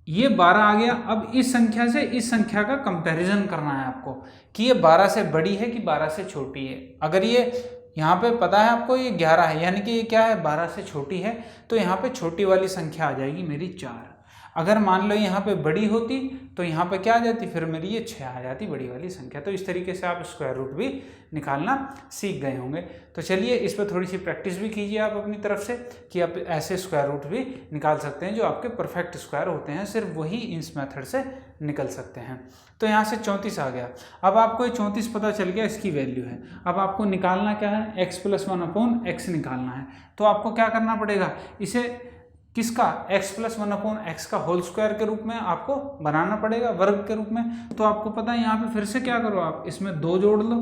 S1: ये 12 आ गया। अब इस संख्या से इस संख्या का कंपैरिजन करना है आपको कि ये 12 से बड़ी है कि 12 से छोटी है। अगर ये यहाँ पे पता है आपको ये 11 है, यानी कि ये क्या है, 12 से छोटी है, तो यहाँ पे छोटी वाली संख्या आ जाएगी मेरी 4। अगर मान लो यहाँ पे बड़ी होती तो यहाँ पे क्या आ जाती, फिर मेरी ये 6 आ जाती, बड़ी वाली संख्या। तो इस तरीके से आप स्क्वायर रूट भी निकालना सीख गए होंगे। तो चलिए इस पर थोड़ी सी प्रैक्टिस भी कीजिए आप अपनी तरफ से, कि आप ऐसे स्क्वायर रूट भी निकाल सकते हैं जो आपके परफेक्ट स्क्वायर होते हैं, सिर्फ वही इस मेथड से निकल सकते हैं। तो यहाँ से 34 आ गया। अब आपको ये 34 पता चल गया, इसकी वैल्यू है। अब आपको निकालना क्या है, x + 1/x निकालना है। तो आपको क्या करना पड़ेगा, इसे किसका, x + 1/x का होल स्क्वायर के रूप में आपको बनाना पड़ेगा, वर्ग के रूप में। तो आपको पता है यहाँ पे फिर से क्या करो, आप इसमें 2 जोड़ लो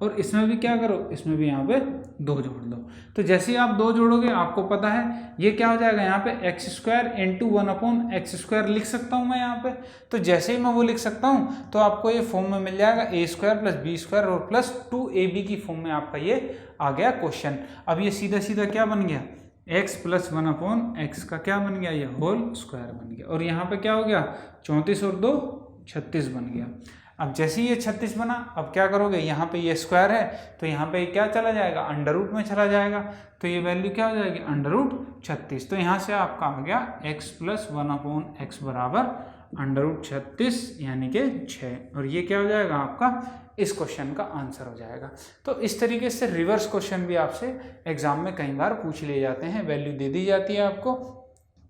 S1: और इसमें भी क्या करो, इसमें भी यहाँ पे 2 जोड़ लो। तो जैसे ही आप 2 जोड़ोगे, आपको पता है ये क्या हो जाएगा, यहाँ पे x² × 1/x² लिख सकता हूँ मैं यहाँ पे। तो जैसे ही मैं वो लिख सकता हूँ, तो आपको ये फॉर्म में मिल जाएगा a² + b² और +2ab की फॉर्म में आपका ये आ गया क्वेश्चन। अब ये सीधा सीधा क्या बन गया, x + 1/x का क्या बन गया, ये होल स्क्वायर बन गया। और यहाँ पे क्या हो गया, 34 और 2 36 बन गया। अब जैसे ही ये 36 बना, अब क्या करोगे, यहाँ पे ये स्क्वायर है तो यहाँ पे क्या चला जाएगा, अंडर रूट में चला जाएगा। तो ये वैल्यू क्या हो जाएगी, √36। तो यहाँ से आपका आ गया x + 1/x बराबर √36 यानी कि 6। और ये क्या हो जाएगा, आपका इस क्वेश्चन का आंसर हो जाएगा। तो इस तरीके से रिवर्स क्वेश्चन भी आपसे एग्जाम में कई बार पूछ लिए जाते हैं। वैल्यू दे दी जाती है आपको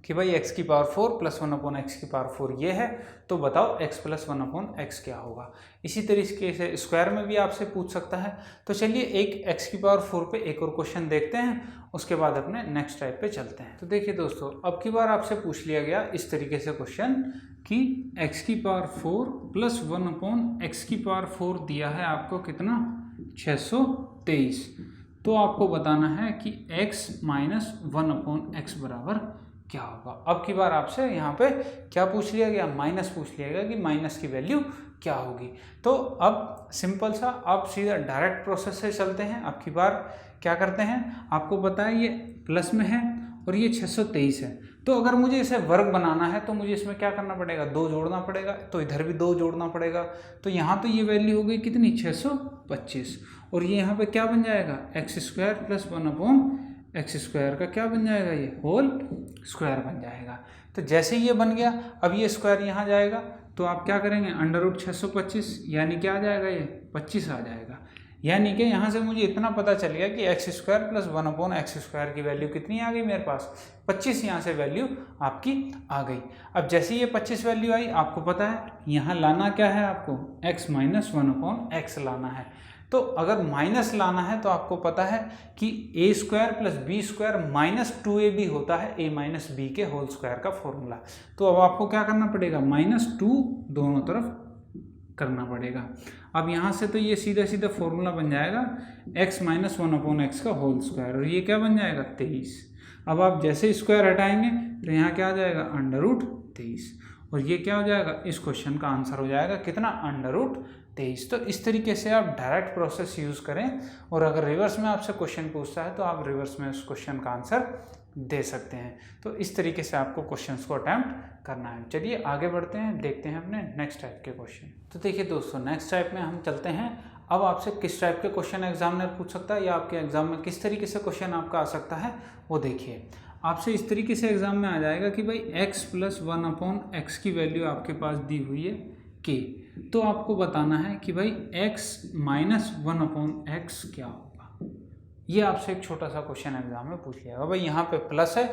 S1: कि भाई x⁴ + 1/x⁴ ये है, तो बताओ x + 1/x क्या होगा। इसी तरीके से स्क्वायर में भी आपसे पूछ सकता है। तो चलिए एक x⁴ पे एक और क्वेश्चन देखते हैं, उसके बाद अपने नेक्स्ट टाइप पे चलते हैं। तो देखिए दोस्तों, अब की बार आपसे पूछ लिया गया इस तरीके से क्वेश्चन कि x⁴ + 1/x⁴ दिया है आपको कितना, 623। तो आपको बताना है कि x - 1/x बराबर क्या होगा। अब की बार आपसे यहाँ पे क्या पूछ लिया गया, माइनस पूछ लिया गया कि माइनस की वैल्यू क्या होगी। तो अब सिंपल सा आप सीधा डायरेक्ट प्रोसेस से चलते हैं। अब की बार क्या करते हैं, आपको पता है ये प्लस में है और ये 623 है। तो अगर मुझे इसे वर्ग बनाना है तो मुझे इसमें क्या करना पड़ेगा, 2 जोड़ना पड़ेगा। तो इधर भी 2 जोड़ना पड़ेगा। तो यहाँ तो ये वैल्यू हो गई कितनी, 625। और ये यहाँ पे क्या बन जाएगा, x² + 1/x² का क्या बन जाएगा, ये होल स्क्वायर बन जाएगा। तो जैसे ही ये बन गया, अब ये स्क्वायर यहाँ जाएगा, तो आप क्या करेंगे, √625 यानी क्या आ जाएगा, ये 25 आ जाएगा। यानी कि यहाँ से मुझे इतना पता चल गया कि x² + 1/x² की वैल्यू कितनी आ गई मेरे पास, 25 यहाँ से वैल्यू आपकी आ गई। अब जैसे ये 25 वैल्यू आई, आपको पता है यहाँ लाना क्या है, आपको x - 1/x लाना है। तो अगर माइनस लाना है तो आपको पता है कि a² + b² - 2ab होता है a - b के होल स्क्वायर का फॉर्मूला। तो अब आपको क्या करना पड़ेगा, -2 दोनों तरफ करना पड़ेगा। अब यहाँ से तो ये सीधा सीधा फॉर्मूला बन जाएगा x - 1/x का होल स्क्वायर, और ये क्या बन जाएगा, 23। अब आप जैसे स्क्वायर हटाएंगे तो यहाँ क्या आ जाएगा, √23। और ये क्या हो जाएगा, इस क्वेश्चन का आंसर हो जाएगा कितना, √23। तो इस तरीके से आप डायरेक्ट प्रोसेस यूज़ करें, और अगर रिवर्स में आपसे क्वेश्चन पूछता है तो आप रिवर्स में उस क्वेश्चन का आंसर दे सकते हैं। तो इस तरीके से आपको क्वेश्चंस को अटैम्प्ट करना है। चलिए आगे बढ़ते हैं, देखते हैं अपने नेक्स्ट टाइप के क्वेश्चन। तो देखिए दोस्तों, नेक्स्ट टाइप में हम चलते हैं। अब आपसे किस टाइप के क्वेश्चन एग्जामिनर पूछ सकता है, या आपके एग्जाम में किस तरीके से क्वेश्चन आपका आ सकता है, वो देखिए। आपसे इस तरीके से एग्जाम में आ जाएगा कि भाई x + 1/x की वैल्यू आपके पास दी हुई है k। तो आपको बताना है कि भाई x - 1/x क्या होगा। ये आपसे एक छोटा सा क्वेश्चन एग्जाम में पूछ लिया भाई, यहाँ पे प्लस है,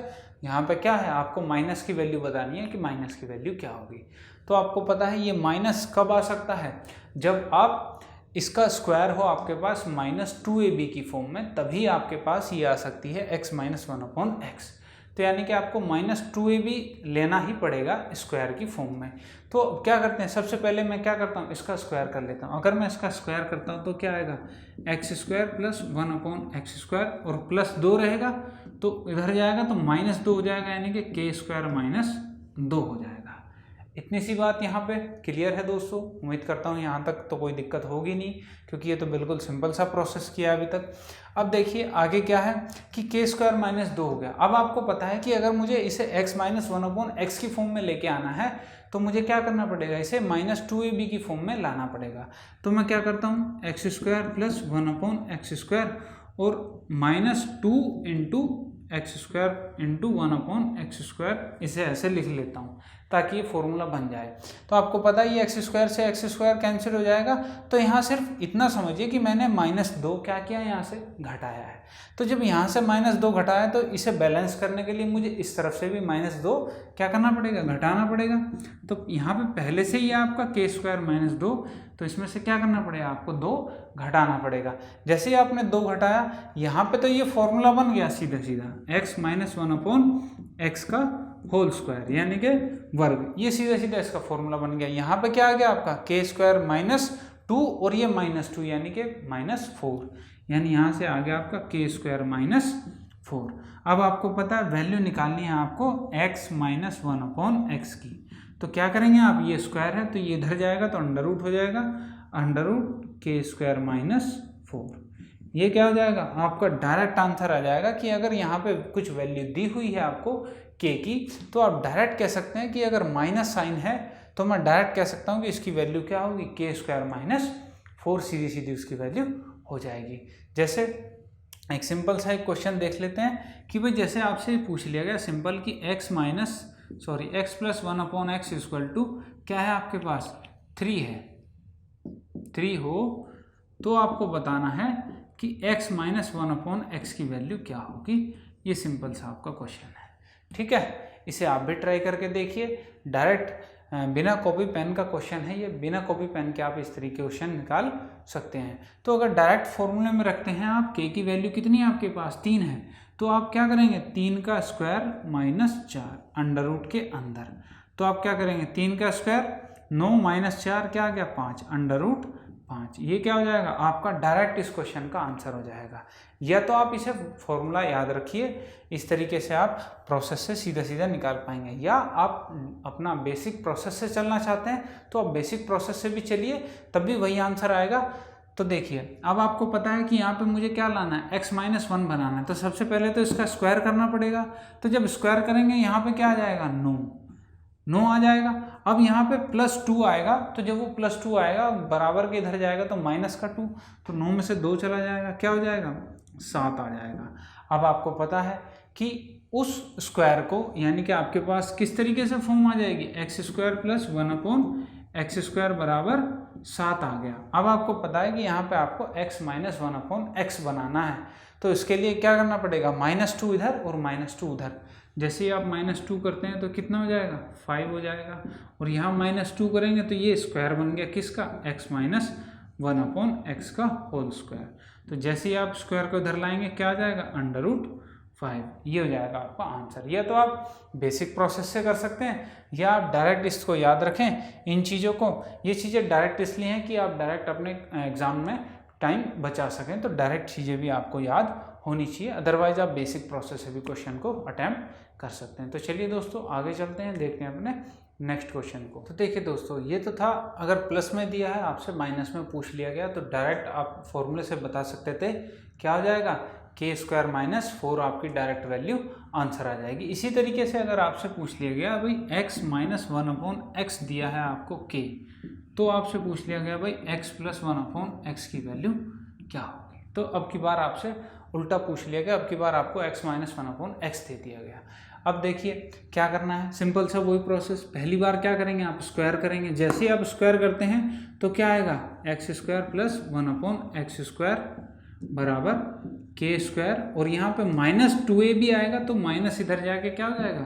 S1: यहाँ पे क्या है, आपको माइनस की वैल्यू बतानी है कि माइनस की वैल्यू क्या होगी। तो आपको पता है ये माइनस कब आ सकता है, जब आप इसका स्क्वायर हो आपके पास -2ab की फॉर्म में, तभी आपके पास ये आ सकती है x - 1/x। तो यानी कि आपको -2ab लेना ही पड़ेगा स्क्वायर की फॉर्म में। तो क्या करते हैं, सबसे पहले मैं क्या करता हूँ, इसका स्क्वायर कर लेता हूँ। अगर मैं इसका स्क्वायर करता हूँ तो क्या आएगा, x² + 1/x² और +2 रहेगा तो इधर जाएगा तो -2 हो जाएगा, यानी कि k² - 2 हो जाएगा। इतनी सी बात यहाँ पे क्लियर है दोस्तों। उम्मीद करता हूँ यहाँ तक तो कोई दिक्कत होगी नहीं, क्योंकि ये तो बिल्कुल सिंपल सा प्रोसेस किया अभी तक। अब देखिए आगे क्या है कि k² - 2 हो गया। अब आपको पता है कि अगर मुझे इसे x - 1/x की फॉर्म में लेके आना है तो मुझे क्या करना पड़ेगा, इसे -2ab की फॉर्म में लाना पड़ेगा। तो मैं क्या करता हूँ, x² + 1/x² और -2 × x² × 1/x², इसे ऐसे लिख लेता हूँ ताकि ये फॉर्मूला बन जाए। तो आपको पता है ये x² से x² कैंसिल हो जाएगा। तो यहाँ सिर्फ इतना समझिए कि मैंने -2 क्या किया, यहाँ से घटाया है। तो जब यहाँ से -2 घटाया तो इसे बैलेंस करने के लिए मुझे इस तरफ से भी -2 क्या करना पड़ेगा, घटाना पड़ेगा। तो यहाँ पे पहले से ही आपका k² - 2, तो इसमें से क्या करना पड़ेगा, आपको 2 घटाना पड़ेगा। जैसे ही आपने 2 घटाया, यहाँ पे तो ये फॉर्मूला बन गया सीधा सीधा, x - 1/x का होल स्क्वायर यानी कि वर्ग, ये सीधा सीधा इसका फॉर्मूला बन गया। यहाँ पे क्या आ गया आपका k² - 2 और ये -2 यानी कि -4, यानी यहाँ से आ गया आपका k² - 4। अब आपको पता है वैल्यू निकालनी है आपको x - 1/x की। तो क्या करेंगे आप, ये स्क्वायर है तो ये इधर जाएगा तो अंडर रूट हो जाएगा, √k² - 4। ये क्या हो जाएगा, आपका डायरेक्ट आंसर आ जाएगा कि अगर यहाँ पे कुछ वैल्यू दी हुई है आपको k की, तो आप डायरेक्ट कह सकते हैं कि अगर माइनस साइन है तो मैं डायरेक्ट कह सकता हूँ कि इसकी वैल्यू क्या होगी, k² - 4, सीधी सीधी उसकी वैल्यू हो जाएगी। जैसे एक सिंपल सा एक क्वेश्चन देख लेते हैं कि भाई जैसे आपसे पूछ लिया गया सिंपल कि x + 1/x क्या है आपके पास, 3 है, 3 हो तो आपको बताना है कि x - 1/x की वैल्यू क्या होगी। ये सिंपल सा आपका क्वेश्चन है, ठीक है। इसे आप भी ट्राई करके देखिए। डायरेक्ट बिना कॉपी पेन का क्वेश्चन है ये, बिना कॉपी पेन के आप इस तरीके क्वेश्चन निकाल सकते हैं। तो अगर डायरेक्ट फॉर्मूले में रखते हैं आप, k की वैल्यू कितनी है आपके पास, 3 है, तो आप क्या करेंगे, 3 का स्क्वायर -4 अंडर रूट के अंदर। तो आप क्या करेंगे, 3 का स्क्वायर 9 - 4 क्या आ गया, 5 √5। ये क्या हो जाएगा आपका डायरेक्ट इस क्वेश्चन का आंसर हो जाएगा। या तो आप इसे फॉर्मूला याद रखिए, इस तरीके से आप प्रोसेस से सीधा सीधा निकाल पाएंगे, या आप अपना बेसिक प्रोसेस से चलना चाहते हैं तो आप बेसिक प्रोसेस से भी चलिए, तब भी वही आंसर आएगा। तो देखिए अब आपको पता है कि यहाँ पे मुझे क्या लाना है, x - 1 बनाना है। तो सबसे पहले तो इसका स्क्वायर करना पड़ेगा। तो जब स्क्वायर करेंगे यहाँ पे क्या आ जाएगा, 9 आ जाएगा। अब यहाँ पे +2 आएगा, तो जब वो +2 आएगा बराबर के इधर जाएगा तो -2, तो 9 में से 2 चला जाएगा, क्या हो जाएगा, 7 आ जाएगा। अब आपको पता है कि उस स्क्वायर को, यानी कि आपके पास किस तरीके से फॉर्म आ जाएगी, x² + 1/x² बराबर 7 आ गया। अब आपको पता है कि यहाँ पे आपको x - 1/x बनाना है। तो इसके लिए क्या करना पड़ेगा, -2 इधर और -2 उधर। जैसे ही आप -2 करते हैं तो कितना हो जाएगा, 5 हो जाएगा। और यहाँ -2 करेंगे तो ये स्क्वायर बन गया किसका, x - 1/x का होल स्क्वायर। तो जैसे ही आप स्क्वायर को इधर लाएंगे क्या आ जाएगा, √5। ये हो जाएगा आपका आंसर। या तो आप बेसिक प्रोसेस से कर सकते हैं, या आप डायरेक्ट इसको याद रखें इन चीज़ों को। ये चीज़ें डायरेक्ट इसलिए हैं कि आप डायरेक्ट अपने एग्जाम में टाइम बचा सकें, तो डायरेक्ट चीज़ें भी आपको याद होनी चाहिए। अदरवाइज आप बेसिक प्रोसेस से भी क्वेश्चन को अटेम्प्ट कर सकते हैं। तो चलिए दोस्तों आगे चलते हैं, देखते हैं अपने नेक्स्ट क्वेश्चन को। तो देखिए दोस्तों, ये तो था अगर प्लस में दिया है आपसे माइनस में पूछ लिया गया तो डायरेक्ट आप फॉर्मूले से बता सकते थे, क्या हो जाएगा, k² - 4 आपकी डायरेक्ट वैल्यू आंसर आ जाएगी। इसी तरीके से अगर आपसे पूछ लिया गया भाई x - 1/x दिया है आपको k, तो आपसे पूछ लिया गया भाई x + 1/x की वैल्यू क्या होगी। तो अब की बार आपसे उल्टा पूछ लिया गया, अब की बार आपको x - 1/x दे दिया गया। अब देखिए क्या करना है, सिंपल सा वही प्रोसेस। पहली बार क्या करेंगे, आप स्क्वायर करेंगे। जैसे ही आप स्क्वायर करते हैं तो क्या आएगा, x² + 1/x² बराबर के स्क्वायर, और यहाँ पे -2a भी आएगा तो माइनस इधर जाके क्या हो जाएगा,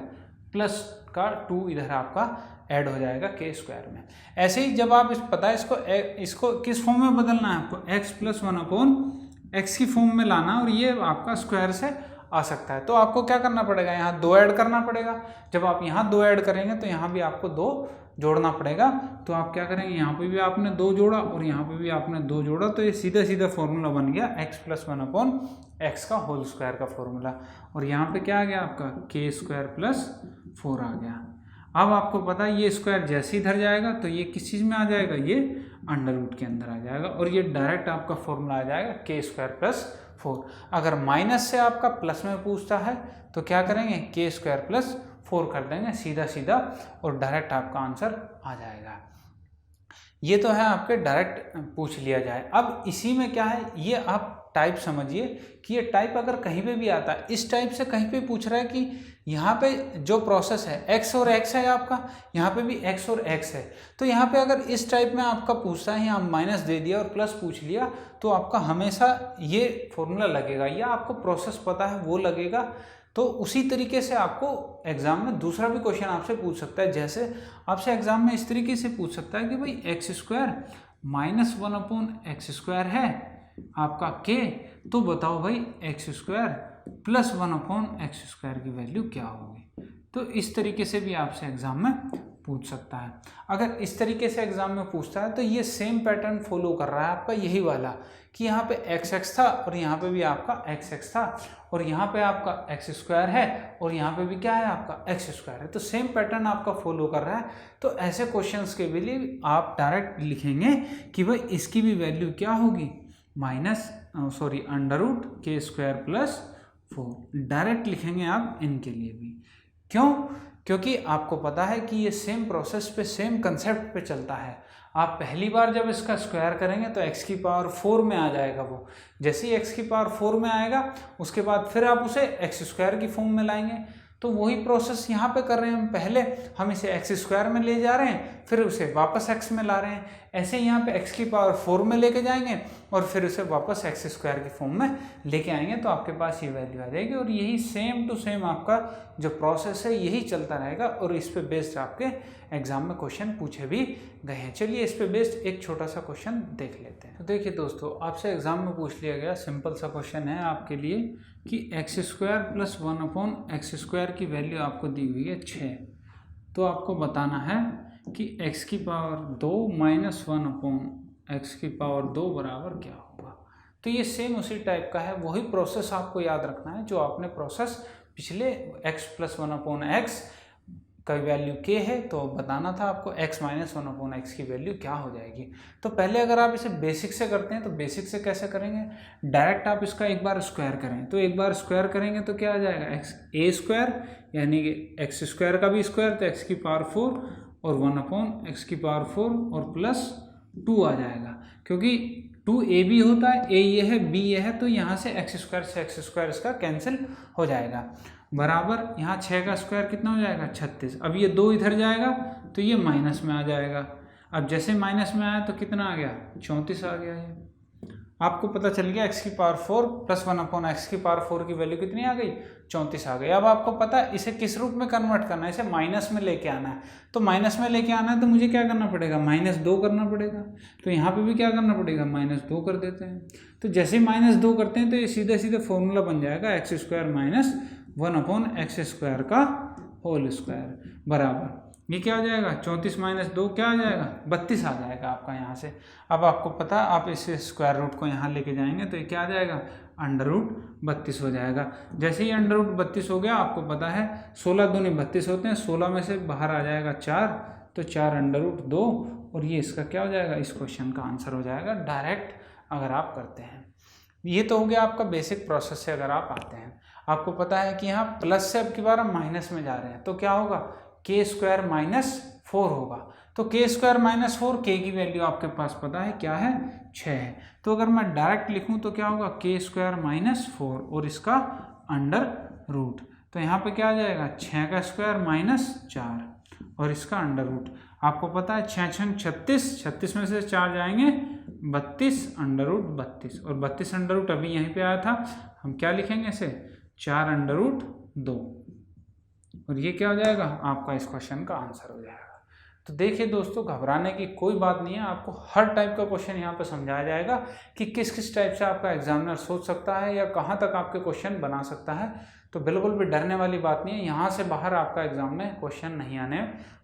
S1: प्लस का 2 इधर आपका ऐड हो जाएगा के स्क्वायर में। ऐसे ही जब आप पता है इसको किस फॉर्म में बदलना है आपको, x + 1/x की फॉर्म में लाना, और ये आपका स्क्वायर से आ सकता है। तो आपको क्या करना पड़ेगा, यहाँ 2 ऐड करना पड़ेगा। जब आप यहाँ 2 ऐड करेंगे तो यहाँ भी आपको 2 जोड़ना पड़ेगा। तो आप क्या करेंगे, यहाँ पे भी आपने 2 जोड़ा और यहाँ पे भी आपने 2 जोड़ा, तो ये सीधा सीधा फॉर्मूला बन गया x + 1/x का होल स्क्वायर का फॉर्मूला। और यहाँ पे क्या आ गया आपका k² + 4 आ गया। अब आपको पता है ये स्क्वायर जैसे इधर जाएगा तो ये किस चीज़ में आ जाएगा, ये अंडर रूट के अंदर आ जाएगा, और ये डायरेक्ट आपका फॉर्मूला आ जाएगा k² + 4। अगर माइनस से आपका प्लस में पूछता है तो क्या करेंगे, k² + 4 कर देंगे सीधा सीधा, और डायरेक्ट आपका आंसर आ जाएगा। ये तो है आपके डायरेक्ट पूछ लिया जाए। अब इसी में क्या है, ये आप टाइप समझिए कि ये टाइप अगर कहीं पे भी आता है, इस टाइप से कहीं पे पूछ रहा है कि यहाँ पे जो प्रोसेस है x और x है आपका, यहाँ पे भी x और x है, तो यहाँ पे अगर इस टाइप में आपका पूछता है, यहाँ माइनस दे दिया और प्लस पूछ लिया, तो आपका हमेशा ये फॉर्मूला लगेगा, या आपको प्रोसेस पता है वो लगेगा। तो उसी तरीके से आपको एग्जाम में दूसरा भी क्वेश्चन आपसे पूछ सकता है। जैसे आपसे एग्जाम में इस तरीके से पूछ सकता है कि भाई x² - 1/x² है आपका k, तो बताओ भाई x² + 1/x² की वैल्यू क्या होगी। तो इस तरीके से भी आपसे एग्जाम में पूछ सकता है। अगर इस तरीके से एग्जाम में पूछता है तो ये सेम पैटर्न फॉलो कर रहा है आपका, यही वाला कि यहाँ पे x था और यहाँ पे भी आपका x था, और यहाँ पे आपका x² है और यहाँ पे भी क्या है आपका x² है। तो सेम पैटर्न आपका फॉलो कर रहा है। तो ऐसे क्वेश्चंस के लिए आप डायरेक्ट लिखेंगे कि भाई इसकी भी वैल्यू क्या होगी, √k² + 4 डायरेक्ट लिखेंगे आप इनके लिए भी। क्यों? क्योंकि आपको पता है कि ये सेम प्रोसेस पे, सेम कंसेप्ट पे चलता है। आप पहली बार जब इसका स्क्वायर करेंगे तो x⁴ में आ जाएगा वो। जैसे ही x⁴ में आएगा उसके बाद फिर आप उसे x² की फॉर्म में लाएंगे। तो वही प्रोसेस यहाँ पे कर रहे हैं हम। पहले हम इसे x² में ले जा रहे हैं, फिर उसे वापस x में ला रहे हैं। ऐसे यहाँ पे x⁴ में लेके जाएंगे और फिर उसे वापस x² की फॉर्म में लेके आएंगे, तो आपके पास ये वैल्यू आ जाएगी। और यही सेम टू सेम आपका जो प्रोसेस है यही चलता रहेगा, और इस पे बेस्ड आपके एग्जाम में क्वेश्चन पूछे भी गए हैं। चलिए इस पे बेस्ड एक छोटा सा क्वेश्चन देख लेते हैं। तो देखिए दोस्तों, आपसे एग्जाम में पूछ लिया गया सिंपल सा क्वेश्चन है आपके लिए कि x² + 1/x² की वैल्यू आपको दी हुई है 6। तो आपको बताना है कि x⁴ - 1/x⁴ बराबर क्या होगा। तो ये सेम उसी टाइप का है, वही प्रोसेस आपको याद रखना है जो आपने प्रोसेस पिछले x + 1/x का वैल्यू k है, तो बताना था आपको x - 1/x की वैल्यू क्या हो जाएगी। तो पहले अगर आप इसे बेसिक से करते हैं तो बेसिक से कैसे करेंगे, डायरेक्ट आप इसका एक बार स्क्वायर करें। तो एक बार स्क्वायर करेंगे तो क्या आ जाएगा, a² यानी कि x² का भी स्क्वायर, तो x⁴ और 1/x⁴ और +2 आ जाएगा, क्योंकि 2a भी होता है, a ये है b ये है, तो यहाँ से x² से x² इसका कैंसिल हो जाएगा। बराबर यहाँ 6 का स्क्वायर कितना हो जाएगा, 36। अब ये 2 इधर जाएगा तो ये माइनस में आ जाएगा। अब जैसे माइनस में आया तो कितना आ गया, 34 आ गया। ये आपको पता चल गया x⁴ + 1/x⁴ की वैल्यू कितनी आ गई, 34 आ गई। अब आपको पता है इसे किस रूप में कन्वर्ट करना है, इसे माइनस में लेके आना है। तो माइनस में लेके आना है तो मुझे क्या करना पड़ेगा, -2 करना पड़ेगा। तो यहाँ पे भी क्या करना पड़ेगा, -2 कर देते हैं। तो जैसे ही -2 करते हैं तो ये सीधे सीधे फॉर्मूला बन जाएगा x² - 1/x² का होल स्क्वायर बराबर, ये क्या हो जाएगा, 34 - 2 क्या आ जाएगा, 32 आ जाएगा आपका यहाँ से। अब आपको पता आप इस स्क्वायर रूट को यहाँ लेके जाएंगे तो ये क्या आ जाएगा, √32 हो जाएगा। जैसे ही √32 हो गया, आपको पता है 16 दूनी 32 होते हैं, 16 में से बाहर आ जाएगा 4, तो 4 √2, और ये इसका क्या हो जाएगा, इस क्वेश्चन का आंसर हो जाएगा डायरेक्ट अगर आप करते हैं। ये तो हो गया आपका बेसिक प्रोसेस से अगर आप आते हैं। आपको पता है कि यहाँ प्लस से अब की बार हम माइनस में जा रहे हैं, तो क्या होगा, k² - 4 होगा। तो k² - 4, k की वैल्यू आपके पास पता है क्या है, 6 है। तो अगर मैं डायरेक्ट लिखूं तो क्या होगा, k² - 4 और इसका √। तो यहाँ पे क्या आ जाएगा, 6 का स्क्वायर -4 और इसका √। आपको पता है 6 × 36, 36 में से 4 जाएंगे 32 और 32 अभी यहीं पे आया था, हम क्या लिखेंगे इसे 4√2 और ये क्या हो जाएगा आपका इस क्वेश्चन का आंसर हो जाएगा। तो देखिए दोस्तों, घबराने की कोई बात नहीं है, आपको हर टाइप का क्वेश्चन यहाँ पे समझाया जाएगा कि किस किस टाइप से आपका एग्जामिनर सोच सकता है या कहाँ तक आपके क्वेश्चन बना सकता है। तो बिल्कुल भी डरने वाली बात नहीं है, यहाँ से बाहर आपका एग्जाम में क्वेश्चन नहीं आने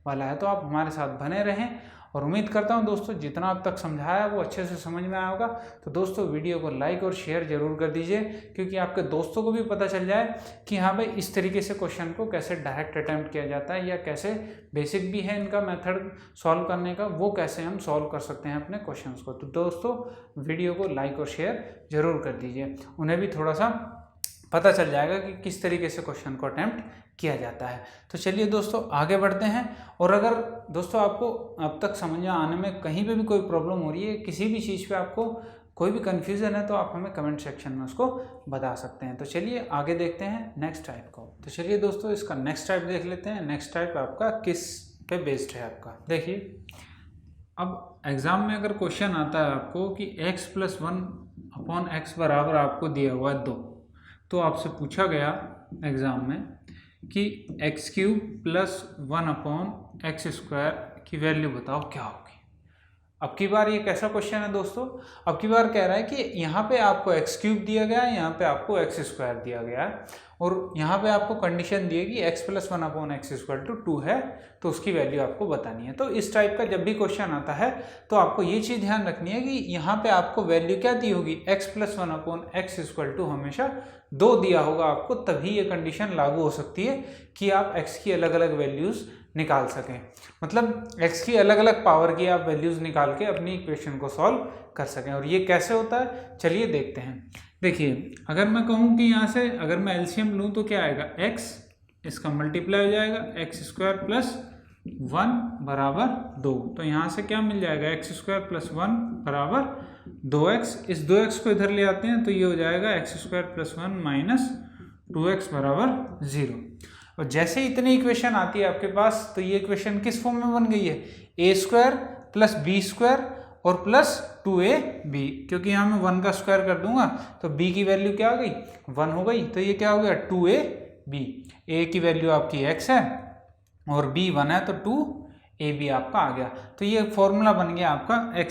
S1: वाला है। तो आप हमारे साथ बने रहें और उम्मीद करता हूँ दोस्तों जितना अब तक समझाया वो अच्छे से समझ में आया होगा। तो दोस्तों वीडियो को लाइक और शेयर जरूर कर दीजिए, क्योंकि आपके दोस्तों को भी पता चल जाए कि हाँ भाई इस तरीके से क्वेश्चन को कैसे डायरेक्ट अटैम्प्ट किया जाता है, या कैसे बेसिक भी है इनका मेथड सॉल्व करने का, वो कैसे हम सॉल्व कर सकते हैं अपने क्वेश्चंस को। तो दोस्तों वीडियो को लाइक और शेयर जरूर कर दीजिए, उन्हें भी थोड़ा सा पता चल जाएगा कि किस तरीके से क्वेश्चन को अटैम्प्ट किया जाता है। तो चलिए दोस्तों आगे बढ़ते हैं। और अगर दोस्तों आपको अब तक समझ में आने में कहीं पे भी कोई प्रॉब्लम हो रही है, किसी भी चीज़ पे आपको कोई भी कन्फ्यूज़न है, तो आप हमें कमेंट सेक्शन में उसको बता सकते हैं। तो चलिए आगे देखते हैं नेक्स्ट टाइप को। तो चलिए दोस्तों इसका नेक्स्ट टाइप देख लेते हैं। नेक्स्ट टाइप आपका किस पे बेस्ड है आपका। देखिए अब एग्ज़ाम में अगर क्वेश्चन आता है आपको कि x+1/x बराबर आपको दिया हुआ है 2, तो आपसे पूछा गया एग्ज़ाम में कि x³ + 1/x² की वैल्यू बताओ क्या होगी। अब की बार ये कैसा क्वेश्चन है दोस्तों, अब की बार कह रहा है कि यहाँ पे आपको x³ दिया गया है, यहाँ पे आपको x² दिया गया है, और यहाँ पे आपको कंडीशन दी है कि x+1/x² 2 है, तो उसकी वैल्यू आपको बतानी है। तो इस टाइप का जब भी क्वेश्चन आता है तो आपको ये चीज़ ध्यान रखनी है कि यहाँ पे आपको वैल्यू क्या दी होगी, x+1/x² हमेशा 2 दिया होगा आपको, तभी ये कंडीशन लागू हो सकती है कि आप x की अलग अलग वैल्यूज़ निकाल सकें। मतलब x की अलग अलग पावर की आप वैल्यूज़ निकाल के अपनी इक्वेशन को सॉल्व कर सकें। और ये कैसे होता है चलिए देखते हैं। देखिए अगर मैं कहूँ कि यहाँ से अगर मैं एलसीएम लूँ तो क्या आएगा, x इसका मल्टीप्लाई हो जाएगा x² + 1 बराबर 2। तो यहाँ से क्या मिल जाएगा, x² + 1 बराबर 2x। इस 2x को इधर ले आते हैं तो ये हो जाएगा x² + 1 - 2x बराबर 0। और जैसे इतनी इक्वेशन आती है आपके पास, तो ये इक्वेशन किस फॉर्म में बन गई है, a² + b² और +2ab, क्योंकि यहाँ मैं 1 का स्क्वायर कर दूंगा तो b की वैल्यू क्या आ गई, 1 हो गई। तो ये क्या हो गया, 2ab। a की वैल्यू आपकी x है और b 1 है, तो 2ab आपका आ गया। तो ये फॉर्मूला बन गया आपका a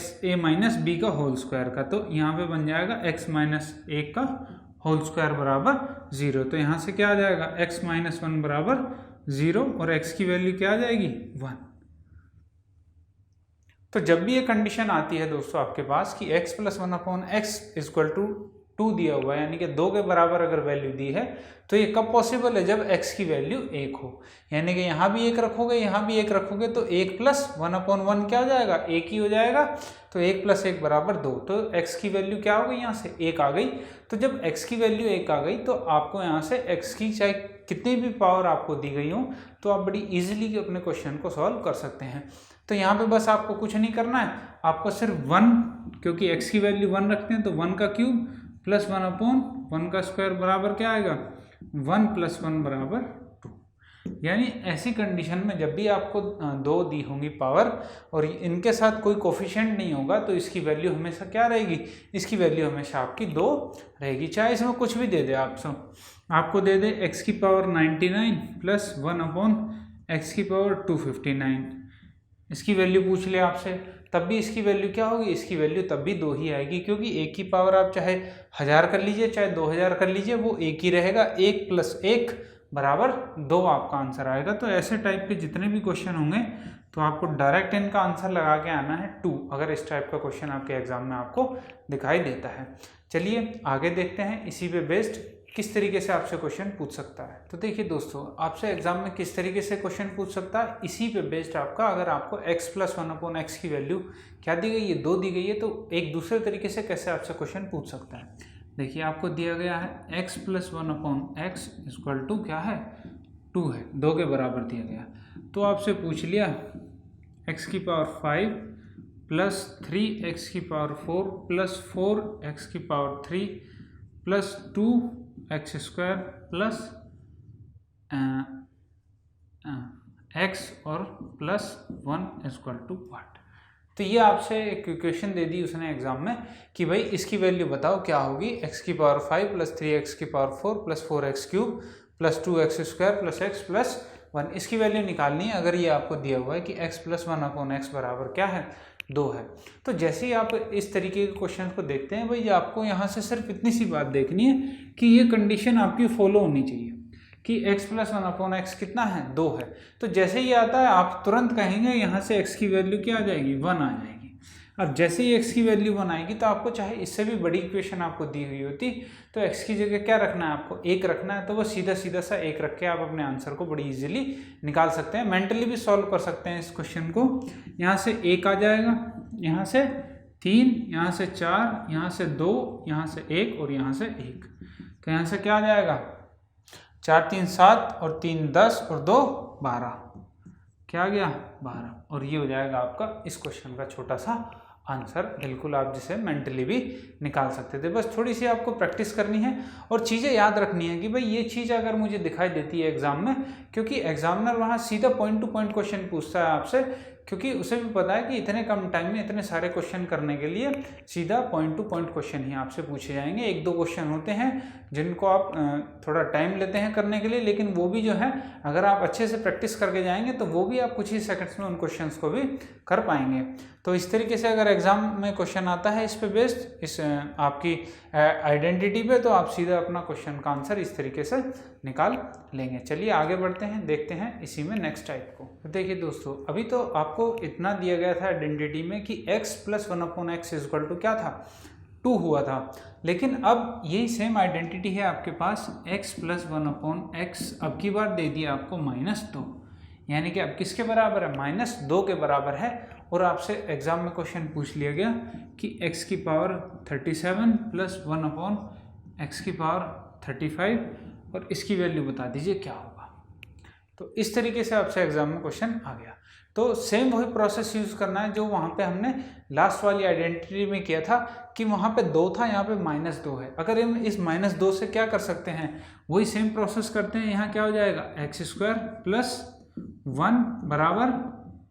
S1: - b का होल स्क्वायर का। तो यहाँ पे बन जाएगा x - 1 का होल स्क्वायर बराबर 0। तो यहाँ से क्या आ जाएगा, x - 1 बराबर 0 और x की वैल्यू क्या आ जाएगी, 1। तो जब भी ये कंडीशन आती है दोस्तों आपके पास कि x+1/x = 2 दिया हुआ है, यानी कि 2 के बराबर अगर वैल्यू दी है, तो ये कब पॉसिबल है, जब x की वैल्यू 1 हो। यानी कि यहाँ भी 1 रखोगे, यहाँ भी 1 रखोगे, तो 1 + 1/1 क्या हो जाएगा, 1 ही हो जाएगा। तो 1 + 1 बराबर 2। तो x की वैल्यू क्या हो गई, यहाँ से 1 आ गई। तो जब x की वैल्यू 1 आ गई, तो आपको यहाँ से x की चाहे कितनी भी पावर आपको दी गई हो, तो आप बड़ी ईजिली अपने क्वेश्चन को सॉल्व कर सकते हैं। तो यहाँ पे बस आपको कुछ नहीं करना है, आपको सिर्फ 1, क्योंकि x की वैल्यू 1 रखते हैं, तो 1 का क्यूब + 1/1 का स्क्वायर बराबर क्या आएगा, 1 + 1 बराबर 2। यानी ऐसी कंडीशन में जब भी आपको 2 दी होंगी पावर और इनके साथ कोई कोफिशिएंट नहीं होगा, तो इसकी वैल्यू हमेशा क्या रहेगी, इसकी वैल्यू हमेशा आपकी 2 रहेगी। चाहे इसमें कुछ भी दे दे, आपको दे दे x की पावर 99 + 1/x की पावर 259, इसकी वैल्यू पूछ ले आपसे, तब भी इसकी वैल्यू क्या होगी, इसकी वैल्यू तब भी 2 ही आएगी, क्योंकि 1 की पावर आप चाहे 1000 कर लीजिए चाहे 2000 कर लीजिए, वो 1 ही रहेगा। 1 + 1 बराबर 2 आपका आंसर आएगा। तो ऐसे टाइप के जितने भी क्वेश्चन होंगे, तो आपको डायरेक्ट इनका आंसर लगा के आना है 2, अगर इस टाइप का क्वेश्चन आपके एग्जाम में आपको दिखाई देता है। चलिए आगे देखते हैं इसी पे बेस्ड किस तरीके से आपसे क्वेश्चन पूछ सकता है। तो देखिए दोस्तों, आपसे एग्जाम में किस तरीके से क्वेश्चन पूछ सकता है, इसी पे बेस्ड आपका, अगर आपको x+1/x की वैल्यू क्या दी गई है, 2 दी गई है, तो एक दूसरे तरीके से कैसे आपसे क्वेश्चन पूछ सकता है। देखिए आपको दिया गया है x+1/x = क्या है, 2 है, 2 के बराबर दिया गया। तो आपसे पूछ लिया x की पावर 5 + 3x की पावर 4 + 4x की पावर 3 + 2x² + x और +1 = what। तो ये आपसे एक इक्वेशन दे दी उसने एग्जाम में कि भाई इसकी वैल्यू बताओ क्या होगी, x की पावर 5 प्लस 3x की power 4 plus 4x cube plus 2x square plus x plus 1, इसकी वैल्यू निकालनी है। अगर ये आपको दिया हुआ है कि x प्लस 1/x बराबर क्या है, 2 है। तो जैसे ही आप इस तरीके के क्वेश्चन को देखते हैं भाई, आपको यहाँ से सिर्फ इतनी सी बात देखनी है कि ये कंडीशन आपकी फॉलो होनी चाहिए कि x प्लस 1/x कितना है, 2 है। तो जैसे ही आता है आप तुरंत कहेंगे यहाँ से x की वैल्यू क्या आ जाएगी, 1 आ जाएगी। अब जैसे ही x की वैल्यू 1 आएगी तो आपको चाहे इससे भी बड़ी इक्वेशन आपको दी हुई होती तो x की जगह क्या रखना है, आपको 1 रखना है। तो वो सीधा सीधा सा 1 रख के आप अपने आंसर को बड़ी इजीली निकाल सकते हैं, मेंटली भी सॉल्व कर सकते हैं इस क्वेश्चन को। यहाँ से 1 आ जाएगा, यहाँ से 3, यहाँ से 4, यहाँ से 2, यहाँ से 1 और यहाँ से 1। तो यहाँ से क्या आ जाएगा, 4 3 7 और 3 10 और 2 12, क्या आ गया 12। और ये हो जाएगा आपका इस क्वेश्चन का छोटा सा आंसर। बिल्कुल आप जिसे मेंटली भी निकाल सकते थे, बस थोड़ी सी आपको प्रैक्टिस करनी है और चीज़ें याद रखनी है कि भाई ये चीज़ अगर मुझे दिखाई देती है एग्जाम में, क्योंकि एग्जामिनर वहाँ सीधा पॉइंट टू पॉइंट क्वेश्चन पूछता है आपसे, क्योंकि उसे भी पता है कि इतने कम टाइम में इतने सारे क्वेश्चन करने के लिए सीधा पॉइंट टू पॉइंट क्वेश्चन ही आपसे पूछे जाएंगे। 1-2 क्वेश्चन होते हैं जिनको आप थोड़ा टाइम लेते हैं करने के लिए, लेकिन वो भी जो है अगर आप अच्छे से प्रैक्टिस करके जाएंगे तो वो भी आप कुछ ही सेकंड्स में उन क्वेश्चंस को भी कर पाएंगे। तो इस तरीके से अगर एग्जाम में क्वेश्चन आता है इस पे बेस्ड, इस आपकी आइडेंटिटी पे, तो आप सीधा अपना क्वेश्चन का आंसर इस तरीके से निकाल लेंगे। चलिए आगे बढ़ते हैं, देखते हैं इसी में नेक्स्ट टाइप को। तो देखिए दोस्तों, अभी तो आपको इतना दिया गया था आइडेंटिटी में कि x plus 1/x equal to क्या था, 2 हुआ था। लेकिन अब यही सेम आइडेंटिटी है आपके पास, x प्लस 1/x अब की बार दे दिया आपको -2, यानी कि अब किसके बराबर है, -2 के बराबर है। और आपसे एग्जाम में क्वेश्चन पूछ लिया गया कि x की पावर 37 प्लस 1/x की पावर 35 और इसकी वैल्यू बता दीजिए क्या होगा। तो इस तरीके से आपसे एग्जाम में क्वेश्चन आ गया। तो सेम वही प्रोसेस यूज़ करना है जो वहाँ पे हमने लास्ट वाली आइडेंटिटी में किया था कि वहाँ पे 2 था, यहाँ पे -2 है। अगर हम इस -2 से क्या कर सकते हैं, वही सेम प्रोसेस करते हैं। यहाँ क्या हो जाएगा, x² प्लस 1 बराबर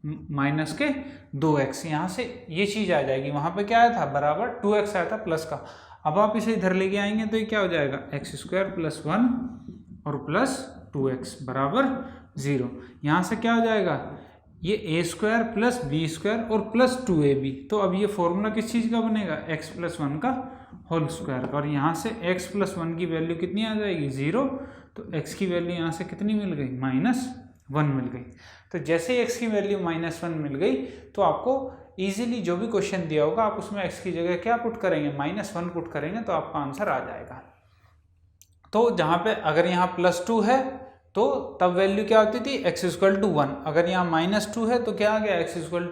S1: -2x, यहाँ से ये चीज़ आ जाएगी। वहाँ पे क्या आया था, बराबर 2x आया था प्लस का। अब आप इसे इधर लेके आएंगे तो ये क्या हो जाएगा, x² प्लस 1 और प्लस 2x बराबर 0। यहाँ से क्या हो जाएगा, ये a² प्लस b² और प्लस 2ab। तो अब ये फॉर्मूला किस चीज़ का बनेगा, x प्लस 1 का होल स्क्वायर का। और यहाँ से x प्लस 1 की वैल्यू कितनी आ जाएगी, 0। तो x की वैल्यू यहाँ से कितनी मिल गई, -1 मिल गई। तो जैसे ही x की वैल्यू -1 मिल गई तो आपको इजीली जो भी क्वेश्चन दिया होगा आप उसमें x की जगह क्या पुट करेंगे, -1 पुट करेंगे तो आपका आंसर आ जाएगा। तो जहाँ पे अगर यहाँ +2 है तो तब वैल्यू क्या होती थी, x = 1। अगर यहाँ -2 है तो क्या आ गया, x =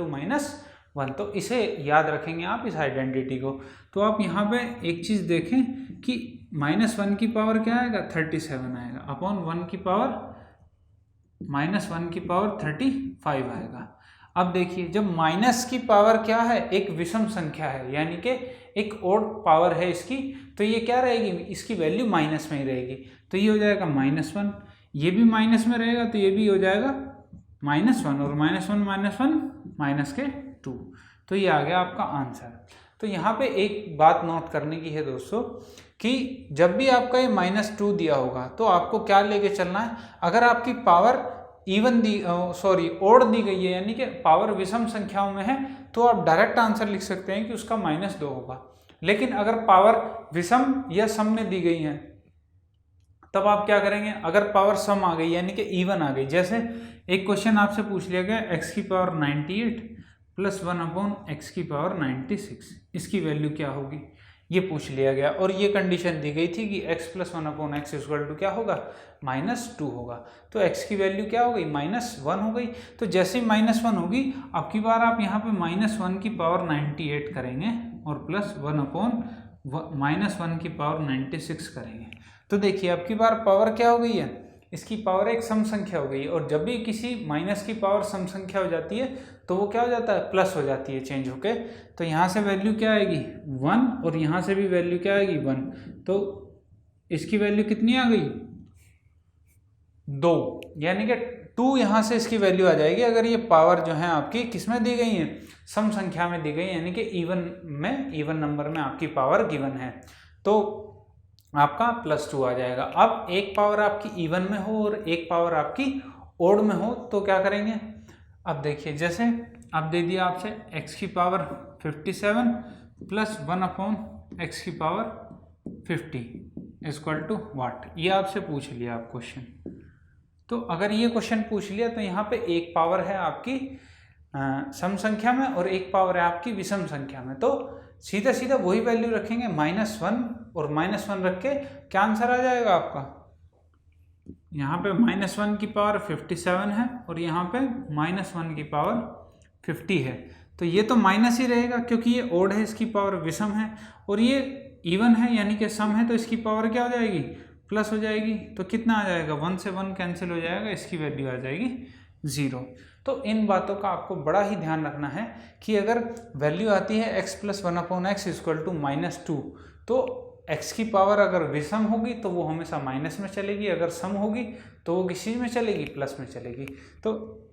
S1: -1। तो इसे याद रखेंगे आप इस आइडेंटिटी को। तो आप यहाँ पे एक चीज़ देखें कि -1 की पावर क्या आएगा, 37 आएगा, अपॉन 1 की पावर -1 की पावर 35 आएगा। अब देखिए जब माइनस की पावर क्या है, एक विषम संख्या है, यानी कि एक ओड पावर है इसकी, तो ये क्या रहेगी, इसकी वैल्यू माइनस में ही रहेगी। तो ये हो जाएगा -1, ये भी माइनस में रहेगा तो ये भी हो जाएगा -1 और -1 -2। तो ये आ गया आपका आंसर। तो यहाँ पे एक बात नोट करने की है दोस्तों कि जब भी आपका ये -2 दिया होगा तो आपको क्या लेके चलना है, अगर आपकी पावर ओड दी गई है यानी कि पावर विषम संख्याओं में है तो आप डायरेक्ट आंसर लिख सकते हैं कि उसका -2 होगा। लेकिन अगर पावर विषम या सम में दी गई है तब आप क्या करेंगे, अगर पावर सम आ गई यानी कि इवन आ गई, जैसे एक क्वेश्चन आपसे पूछ लिया गया x की पावर 98 प्लस 1/x की पावर 96, इसकी वैल्यू क्या होगी, ये पूछ लिया गया। और ये कंडीशन दी गई थी कि x plus 1/x equal to क्या होगा, -2 होगा। तो x की वैल्यू क्या हो गई, -1 हो गई। तो जैसे ही -1 होगी अब की बार आप यहाँ पे -1 की पावर 98 करेंगे और प्लस 1/-1 की पावर 96 करेंगे। तो देखिए अब की बार पावर क्या हो गई है, इसकी पावर एक सम संख्या हो गई। और जब भी किसी माइनस की पावर सम संख्या हो जाती है तो वो क्या हो जाता है, प्लस हो जाती है चेंज होके। तो यहाँ से वैल्यू क्या आएगी 1 और यहाँ से भी वैल्यू क्या आएगी 1। तो इसकी वैल्यू कितनी आ गई 2, यानी कि 2 यहाँ से इसकी वैल्यू आ जाएगी अगर ये पावर जो है आपकी किस में दी गई है, सम संख्या में दी गई, यानी कि इवन नंबर में आपकी पावर गिवन है, तो आपका +2 आ जाएगा। अब एक पावर आपकी इवन में हो और एक पावर आपकी ओड में हो तो क्या करेंगे, अब देखिए जैसे अब दे दिया आपसे x की पावर 57 प्लस 1/x की पावर 50 इक्वल टू वाट, ये आपसे पूछ लिया आप क्वेश्चन। तो अगर ये क्वेश्चन पूछ लिया तो यहाँ पे एक पावर है आपकी सम संख्या में और एक पावर है आपकी विषम संख्या में, तो सीधा सीधा वही वैल्यू रखेंगे -1 और -1 रख के क्या आंसर आ जाएगा आपका, यहाँ पे -1 की पावर 57 है और यहाँ पे -1 की पावर 50 है, तो ये तो माइनस ही रहेगा क्योंकि ये ओड है, इसकी पावर विषम है, और ये इवन है यानी कि सम है, तो इसकी पावर क्या हो जाएगी, प्लस हो जाएगी। तो कितना आ जाएगा, 1 से 1 कैंसिल हो जाएगा, इसकी वैल्यू आ जाएगी 0। तो इन बातों का आपको बड़ा ही ध्यान रखना है कि अगर वैल्यू आती है x + 1/x इक्वल टू -2, तो x की पावर अगर विषम होगी तो वो हमेशा माइनस में चलेगी, अगर सम होगी तो वो किस चीज़ में चलेगी, प्लस में चलेगी। तो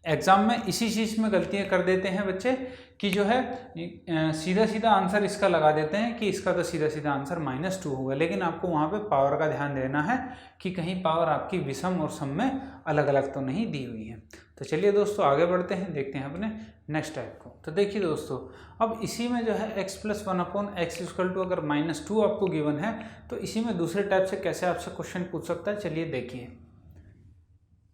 S1: एग्जाम में इसी चीज़ में गलतियां कर देते हैं बच्चे कि जो है सीधा सीधा आंसर इसका लगा देते हैं कि इसका तो सीधा सीधा आंसर -2 होगा, लेकिन आपको वहाँ पे पावर का ध्यान देना है कि कहीं पावर आपकी विषम और सम में अलग अलग तो नहीं दी हुई है। तो चलिए दोस्तों आगे बढ़ते हैं, देखते हैं अपने नेक्स्ट टाइप को। तो देखिए दोस्तों, अब इसी में जो है x + 1/x इक्वल टू अगर -2 आपको गिवन है तो इसी में दूसरे टाइप से कैसे आपसे क्वेश्चन पूछ सकता है, चलिए देखिए।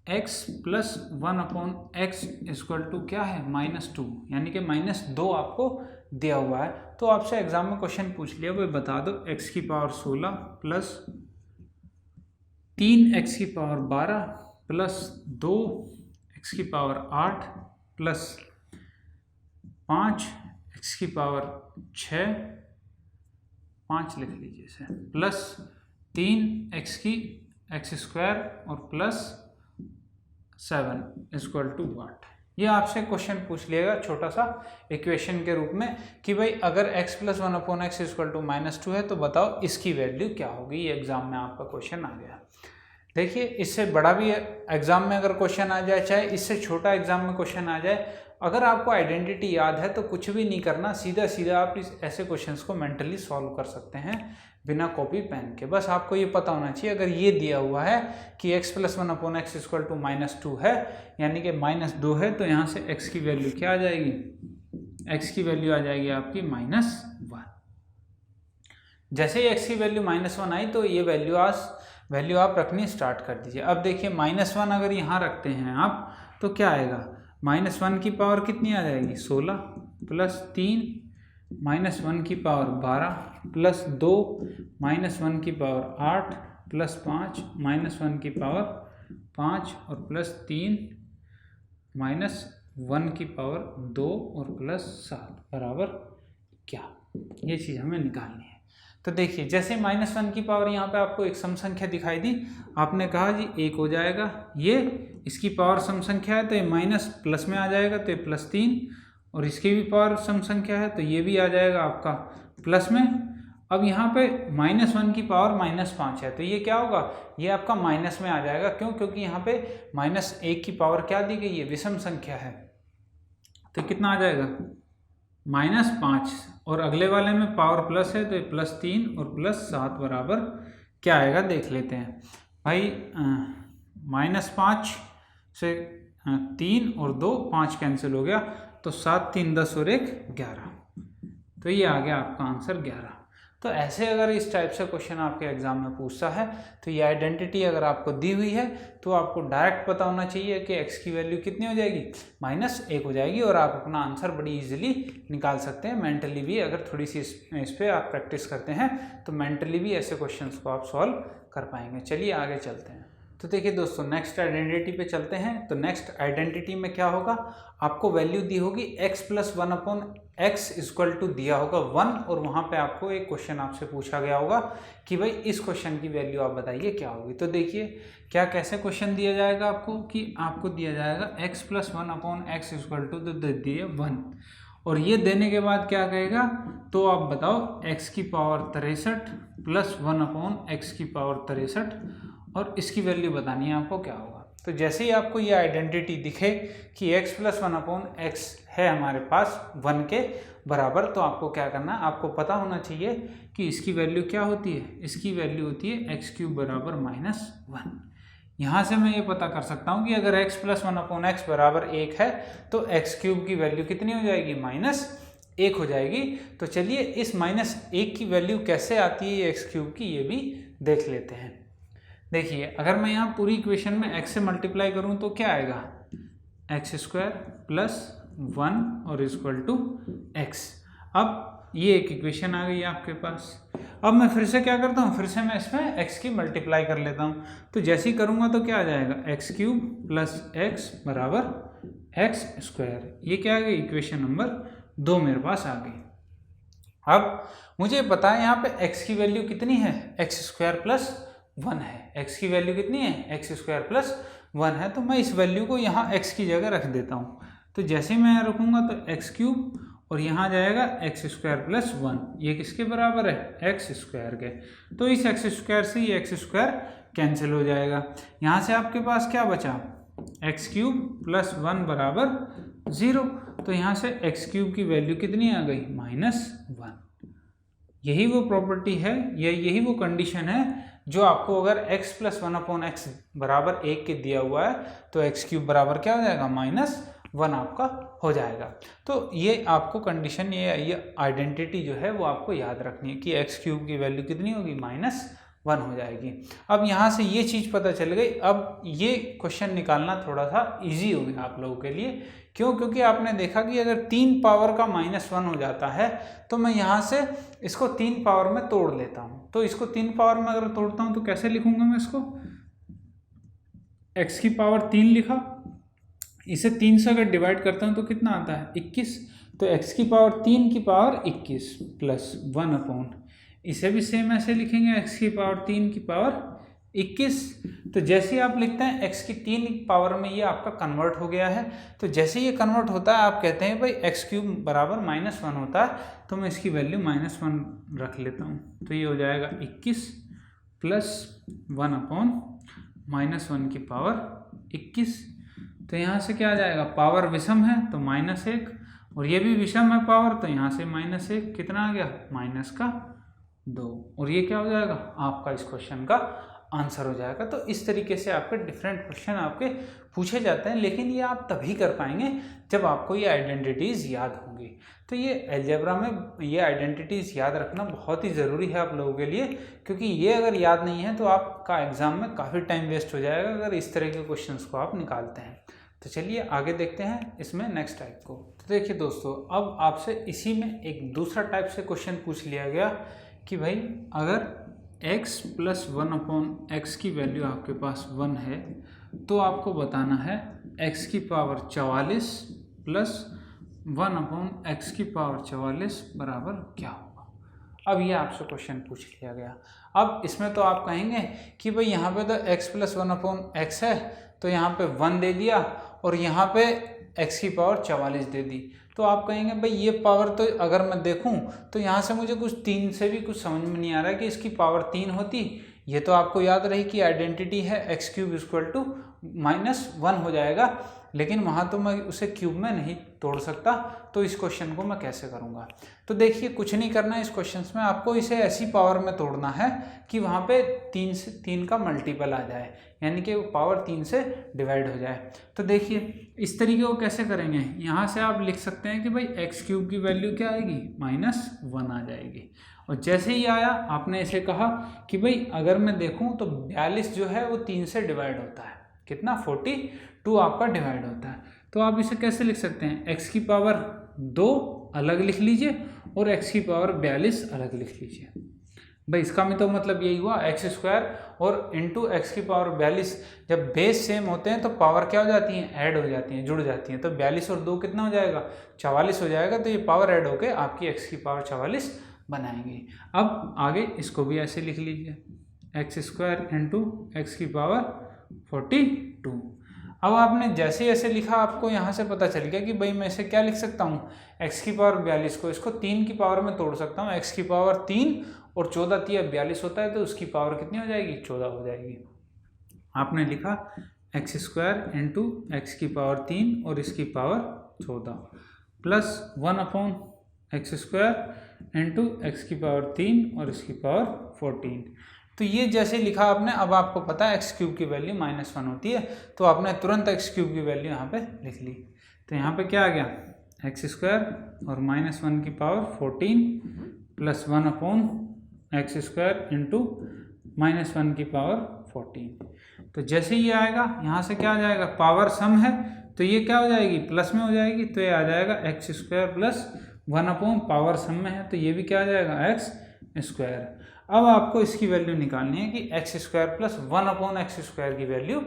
S1: x + 1/x इक्वल टू क्या है, -2, यानी कि -2 आपको दिया हुआ है। तो आपसे एग्जाम में क्वेश्चन पूछ लिया, वो बता दो x की पावर 16 प्लस 3x की पावर 12 प्लस 2x की पावर 8 प्लस 5x की पावर 6, 5 लिख लीजिए इसे, प्लस 3x की x² और प्लस 7 इक्वल टू वाट। ये आपसे क्वेश्चन पूछ लिएगा छोटा सा इक्वेशन के रूप में कि भाई अगर x + 1/x इक्वल टू -2 है तो बताओ इसकी वैल्यू क्या होगी। ये एग्जाम में आपका क्वेश्चन आ गया। देखिए इससे बड़ा भी एग्जाम में अगर क्वेश्चन आ जाए, चाहे इससे छोटा एग्जाम में क्वेश्चन आ जाए, अगर आपको आइडेंटिटी याद है तो कुछ भी नहीं करना, सीधा सीधा आप ऐसे क्वेश्चंस को मेंटली सॉल्व कर सकते हैं बिना कॉपी पेन के। बस आपको ये पता होना चाहिए, अगर ये दिया हुआ है कि x + 1/x इक्वल टू -2 है यानी कि -2 है, तो यहाँ से x की वैल्यू क्या आ जाएगी, x की वैल्यू आ जाएगी आपकी -1। जैसे ही x की वैल्यू -1 आई तो ये वैल्यू आप रखनी स्टार्ट कर दीजिए। अब देखिए -1 अगर यहाँ रखते हैं आप तो क्या आएगा, -1 की पावर कितनी आ जाएगी, 16 प्लस 3 -1 की पावर 12 प्लस 2 -1 की पावर 8 प्लस 5 -1 की पावर 5 और प्लस 3 -1 की पावर 2 और प्लस 7 बराबर क्या, ये चीज़ हमें निकालनी है। तो देखिए जैसे -1 की पावर यहाँ पे आपको एक सम संख्या दिखाई दी, आपने कहा जी 1 हो जाएगा, ये इसकी पावर सम संख्या है तो ये माइनस प्लस में आ जाएगा तो ये +3, और इसकी भी पावर सम संख्या है तो ये भी आ जाएगा आपका प्लस में। अब यहाँ पे -1 की पावर -5 है तो ये क्या होगा, ये आपका माइनस में आ जाएगा। क्यों, क्योंकि यहाँ पे -1 की पावर क्या दी गई है, विषम संख्या है, तो कितना आ जाएगा -5, और अगले वाले में पावर प्लस है तो ये +3 और +7 बराबर क्या आएगा देख लेते हैं भाई। -5 से 3 और 2 5 कैंसिल हो गया तो 7 3 10 और 1 11, तो ये आ गया आपका आंसर 11। तो ऐसे अगर इस टाइप से क्वेश्चन आपके एग्जाम में पूछता है तो ये आइडेंटिटी अगर आपको दी हुई है तो आपको डायरेक्ट पता होना चाहिए कि x की वैल्यू कितनी हो जाएगी, -1 हो जाएगी, और आप अपना आंसर बड़ी इजीली निकाल सकते हैं। मेंटली भी अगर थोड़ी सी इस पर आप प्रैक्टिस करते हैं तो मेंटली भी ऐसे क्वेश्चंस को आप सॉल्व कर पाएंगे। चलिए आगे चलते हैं। तो देखिए दोस्तों नेक्स्ट आइडेंटिटी पे चलते हैं। तो नेक्स्ट आइडेंटिटी में क्या होगा, आपको वैल्यू दी होगी x + 1/x इक्वल टू दिया होगा 1, और वहाँ पे आपको एक क्वेश्चन आपसे पूछा गया होगा कि भाई इस क्वेश्चन की वैल्यू आप बताइए क्या होगी। तो देखिए क्या कैसे क्वेश्चन दिया जाएगा आपको कि आपको दिया जाएगा x + 1/x इक्वल टू दे दिए 1, और ये देने के बाद क्या कहेगा, तो आप बताओ x की पावर 63 + 1/x की पावर 63, और इसकी वैल्यू बतानी है आपको क्या होगा। तो जैसे ही आपको ये आइडेंटिटी दिखे कि x प्लस 1/x है हमारे पास 1 के बराबर, तो आपको क्या करना है, आपको पता होना चाहिए कि इसकी वैल्यू क्या होती है, इसकी वैल्यू होती है x³ बराबर -1। यहाँ से मैं ये पता कर सकता हूँ कि अगर x प्लस 1/x बराबर 1 है तो x³ की वैल्यू कितनी हो जाएगी, -1 हो जाएगी। तो चलिए इस -1 की वैल्यू कैसे आती है x³ की, ये भी देख लेते हैं। देखिए अगर मैं यहाँ पूरी इक्वेशन में x से मल्टीप्लाई करूँ तो क्या आएगा, x² + 1 और इक्वल टू x। अब ये एक इक्वेशन आ गई आपके पास। अब मैं फिर से क्या करता हूँ, फिर से मैं इसमें x की मल्टीप्लाई कर लेता हूँ। तो जैसे ही करूँगा तो क्या आ जाएगा, x³ + x बराबर x²। ये क्या आ गई, इक्वेशन नंबर 2 मेरे पास आ गई। अब मुझे पता है यहाँ पे x की वैल्यू कितनी है, x² + 1 है। x की वैल्यू कितनी है, x² + 1 है। तो मैं इस वैल्यू को यहाँ x की जगह रख देता हूँ। तो जैसे मैं यहाँ रखूँगा तो x³ और यहाँ जाएगा x² + 1। ये किसके बराबर है, x² के। तो इस x² से ये x² कैंसिल हो जाएगा। यहाँ से आपके पास क्या बचा, x³ + 1 बराबर 0। तो यहाँ से x³ की वैल्यू कितनी आ गई, -1। यही वो प्रॉपर्टी है, यही वो कंडीशन है जो आपको अगर x + 1/x बराबर 1 के दिया हुआ है तो x³ बराबर क्या हो जाएगा, -1 आपका हो जाएगा। तो ये आपको कंडीशन, ये आइडेंटिटी जो है वो आपको याद रखनी है कि x³ की वैल्यू कितनी होगी, -1 हो जाएगी। अब यहाँ से ये चीज़ पता चल गई। अब ये क्वेश्चन निकालना थोड़ा सा इजी हो गया आप लोगों के लिए। क्यों, क्योंकि आपने देखा कि अगर 3 पावर का -1 हो जाता है तो मैं यहाँ से इसको 3 पावर में तोड़ लेता हूँ। तो इसको 3 पावर में अगर तोड़ता हूँ तो कैसे लिखूंगा मैं इसको, x की पावर 3 लिखा, इसे 3 से अगर डिवाइड करता हूँ तो कितना आता है, 21। तो x की पावर 3 की पावर 21 + 1/, इसे भी सेम ऐसे लिखेंगे, x की पावर 3 की पावर 21। तो जैसे ही आप लिखते हैं x की 3 पावर में ये आपका कन्वर्ट हो गया है। तो जैसे ये कन्वर्ट होता है आप कहते हैं भाई x³ बराबर -1 होता है, तो मैं इसकी वैल्यू -1 रख लेता हूँ। तो ये हो जाएगा 21 + 1/, -1 की पावर 21। तो यहाँ से क्या आ जाएगा, पावर विषम है तो -1, और ये भी विषम है पावर, तो यहाँ से -1 कितना आ गया, -2। और ये क्या हो जाएगा, आपका इस क्वेश्चन का आंसर हो जाएगा। तो इस तरीके से आपके डिफरेंट क्वेश्चन आपके पूछे जाते हैं, लेकिन ये आप तभी कर पाएंगे जब आपको ये आइडेंटिटीज़ याद होंगी। तो ये अलजेब्रा में ये आइडेंटिटीज़ याद रखना बहुत ही ज़रूरी है आप लोगों के लिए, क्योंकि ये अगर याद नहीं है तो आपका एग्ज़ाम में काफ़ी टाइम वेस्ट हो जाएगा अगर इस तरह के क्वेश्चंस को आप निकालते हैं। तो चलिए आगे देखते हैं इसमें नेक्स्ट टाइप को। तो देखिए दोस्तों, अब आपसे इसी में एक दूसरा टाइप से क्वेश्चन पूछ लिया गया कि भाई अगर x + 1/x की वैल्यू आपके पास 1 है तो आपको बताना है x की पावर 44 + 1/x की पावर 44 बराबर क्या होगा। अब ये आपसे क्वेश्चन पूछ लिया गया। अब इसमें तो आप कहेंगे कि भाई यहाँ पे तो x + 1/x है, तो यहाँ पे 1 दे दिया और यहाँ पे x की पावर 44 दे दी। तो आप कहेंगे भाई ये पावर तो अगर मैं देखूं तो यहाँ से मुझे कुछ 3 से भी कुछ समझ में नहीं आ रहा है कि इसकी पावर 3 होती। ये तो आपको याद रही कि आइडेंटिटी है x³ = -1 हो जाएगा, लेकिन वहाँ तो मैं उसे क्यूब में नहीं तोड़ सकता। तो इस क्वेश्चन को मैं कैसे करूँगा। तो देखिए कुछ नहीं करना है इस क्वेश्चन में, आपको इसे ऐसी पावर में तोड़ना है कि वहाँ पे 3 का मल्टीपल आ जाए, यानी कि पावर 3 से डिवाइड हो जाए। तो देखिए इस तरीके को कैसे करेंगे, यहाँ से आप लिख सकते हैं कि भाई x³ की वैल्यू क्या आएगी, -1 आ जाएगी। और जैसे ही आया आपने इसे कहा कि भाई अगर मैं देखूँ तो 42 जो है वो 3 से डिवाइड होता है, कितना 42 आपका डिवाइड होता है। तो आप इसे कैसे लिख सकते हैं, x की पावर 2 अलग लिख लीजिए और x की पावर 42 अलग लिख लीजिए। भाई इसका तो मतलब यही हुआ, x² और इंटू x की पावर 42। जब बेस सेम होते हैं तो पावर क्या हो जाती हैं, ऐड हो जाती हैं, जुड़ जाती हैं। तो 42 और 2 कितना हो जाएगा, 44 हो जाएगा। तो ये पावर ऐड होके आपकी x की पावर 44 बनाएंगे। अब आगे इसको भी ऐसे लिख लीजिए, x² इंटू x की पावर 42। अब आपने जैसे ऐसे लिखा आपको यहाँ से पता चल गया कि भाई मैं इसे क्या लिख सकता हूँ, x की पावर 42 को इसको 3 की पावर में तोड़ सकता हूँ। x की पावर 3 और 14 × 42 होता है, तो उसकी पावर कितनी हो जाएगी, 14 हो जाएगी। आपने लिखा एक्स स्क्वायर इंटू एक्स की पावर 3 और इसकी power 14 plus 1/x² into x की पावर 3 और इसकी पावर 14। तो ये जैसे लिखा आपने, अब आपको पता है x³ की वैल्यू -1 होती है, तो आपने तुरंत x³ की वैल्यू यहाँ पे लिख ली। तो यहाँ पे क्या आ गया, x² और -1 की पावर 14 प्लस 1/x² इंटू -1 की पावर 14। तो जैसे ये आएगा यहाँ से क्या आ जाएगा, पावर सम है तो ये क्या हो जाएगी, प्लस में हो जाएगी, तो ये आ जाएगा x² प्लस 1/ पावर सम में है तो ये भी क्या आ जाएगा x²। अब आपको इसकी वैल्यू निकालनी है कि x² प्लस 1/x² की वैल्यू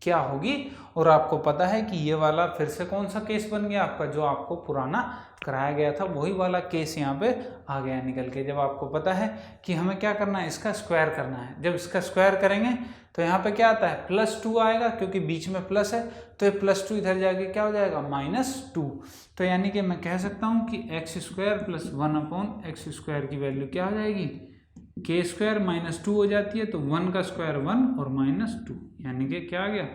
S1: क्या होगी। और आपको पता है कि ये वाला फिर से कौन सा केस बन गया आपका, जो आपको पुराना कराया गया था वही वाला केस यहाँ पे आ गया निकल के। जब आपको पता है कि हमें क्या करना है, इसका स्क्वायर करना है, जब इसका स्क्वायर करेंगे तो यहाँ पे क्या आता है +2 आएगा, क्योंकि बीच में प्लस है तो ये +2 इधर जाके क्या हो जाएगा -2। तो यानी कि मैं कह सकता हूँ कि x² प्लस 1/x² की वैल्यू क्या हो जाएगी, k² -2 हो जाती है, तो 1 का स्क्वायर 1 और -2 यानी कि क्या आ गया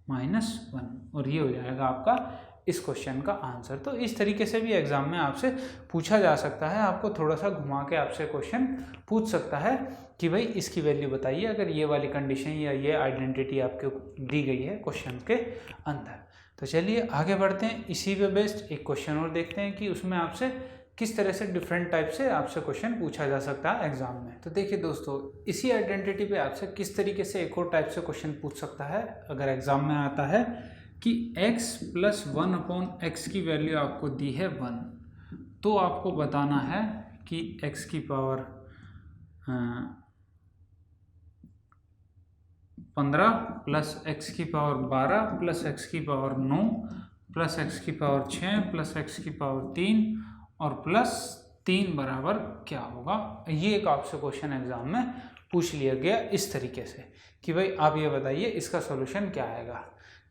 S1: -1, और ये हो जाएगा आपका इस क्वेश्चन का आंसर। तो इस तरीके से भी एग्जाम में आपसे पूछा जा सकता है, आपको थोड़ा सा घुमा के आपसे क्वेश्चन पूछ सकता है कि भाई इसकी वैल्यू बताइए, अगर ये वाली कंडीशन या ये आइडेंटिटी आपको दी गई है क्वेश्चन के अंदर। तो चलिए आगे बढ़ते हैं, इसी पे बेस्ड एक क्वेश्चन और देखते हैं कि उसमें आपसे किस तरह से डिफरेंट टाइप से आपसे क्वेश्चन पूछा जा सकता है एग्जाम में। तो देखिए दोस्तों, इसी आइडेंटिटी पे आपसे किस तरीके से एक और टाइप से क्वेश्चन पूछ सकता है अगर एग्जाम में आता है कि x प्लस 1/x की वैल्यू आपको दी है 1, तो आपको बताना है कि x की पावर 15 प्लस x की पावर 12 प्लस x की पावर 9 प्लस x की पावर 6 प्लस x की पावर 3 और प्लस 3 बराबर क्या होगा। ये एक आपसे क्वेश्चन एग्जाम में पूछ लिया गया इस तरीके से कि भाई आप ये बताइए इसका सॉल्यूशन क्या आएगा।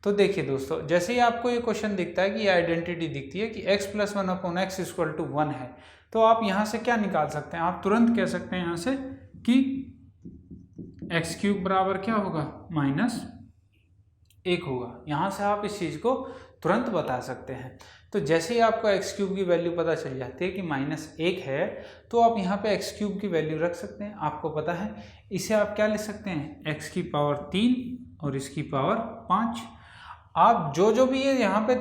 S1: तो देखिए दोस्तों, जैसे ही आपको ये क्वेश्चन दिखता है कि ये आइडेंटिटी दिखती है कि x plus 1/x equal to 1 है, तो आप यहाँ से क्या निकाल सकते हैं, आप तुरंत कह सकते हैं यहाँ से कि x³ बराबर क्या होगा -1 होगा। यहाँ से आप इस चीज़ को तुरंत बता सकते हैं। तो जैसे ही आपको x³ की वैल्यू पता चल जाती है कि -1 है, तो आप यहाँ पे x³ की वैल्यू रख सकते हैं। आपको पता है इसे आप क्या लिख सकते हैं, x की पावर 3 और इसकी पावर 5। आप जो भी ये यहाँ पे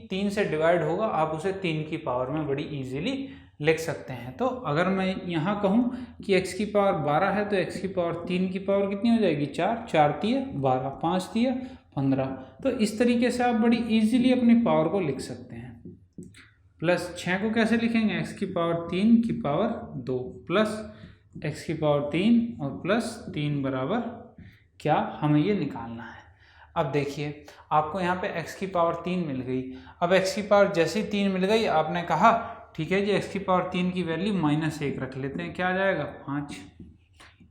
S1: 3 से डिवाइड होगा, आप उसे 3 की पावर में बड़ी इजीली लिख सकते हैं। तो अगर मैं यहाँ कहूँ कि x की पावर 12 है, तो x की पावर 3 की पावर कितनी हो जाएगी 4, 4 तिया 12, 5 तिया 15। तो इस तरीके से आप बड़ी इजीली अपनी पावर को लिख सकते हैं। प्लस 6 को कैसे लिखेंगे, x की पावर 3 की पावर 2 प्लस x की पावर 3 और प्लस 3 बराबर क्या, हमें ये निकालना है। अब देखिए आपको यहाँ पे x की पावर 3 मिल गई। अब x की पावर जैसे ही 3 मिल गई, आपने कहा ठीक है जी x की पावर 3 की वैल्यू -1 रख लेते हैं, क्या आ जाएगा 5।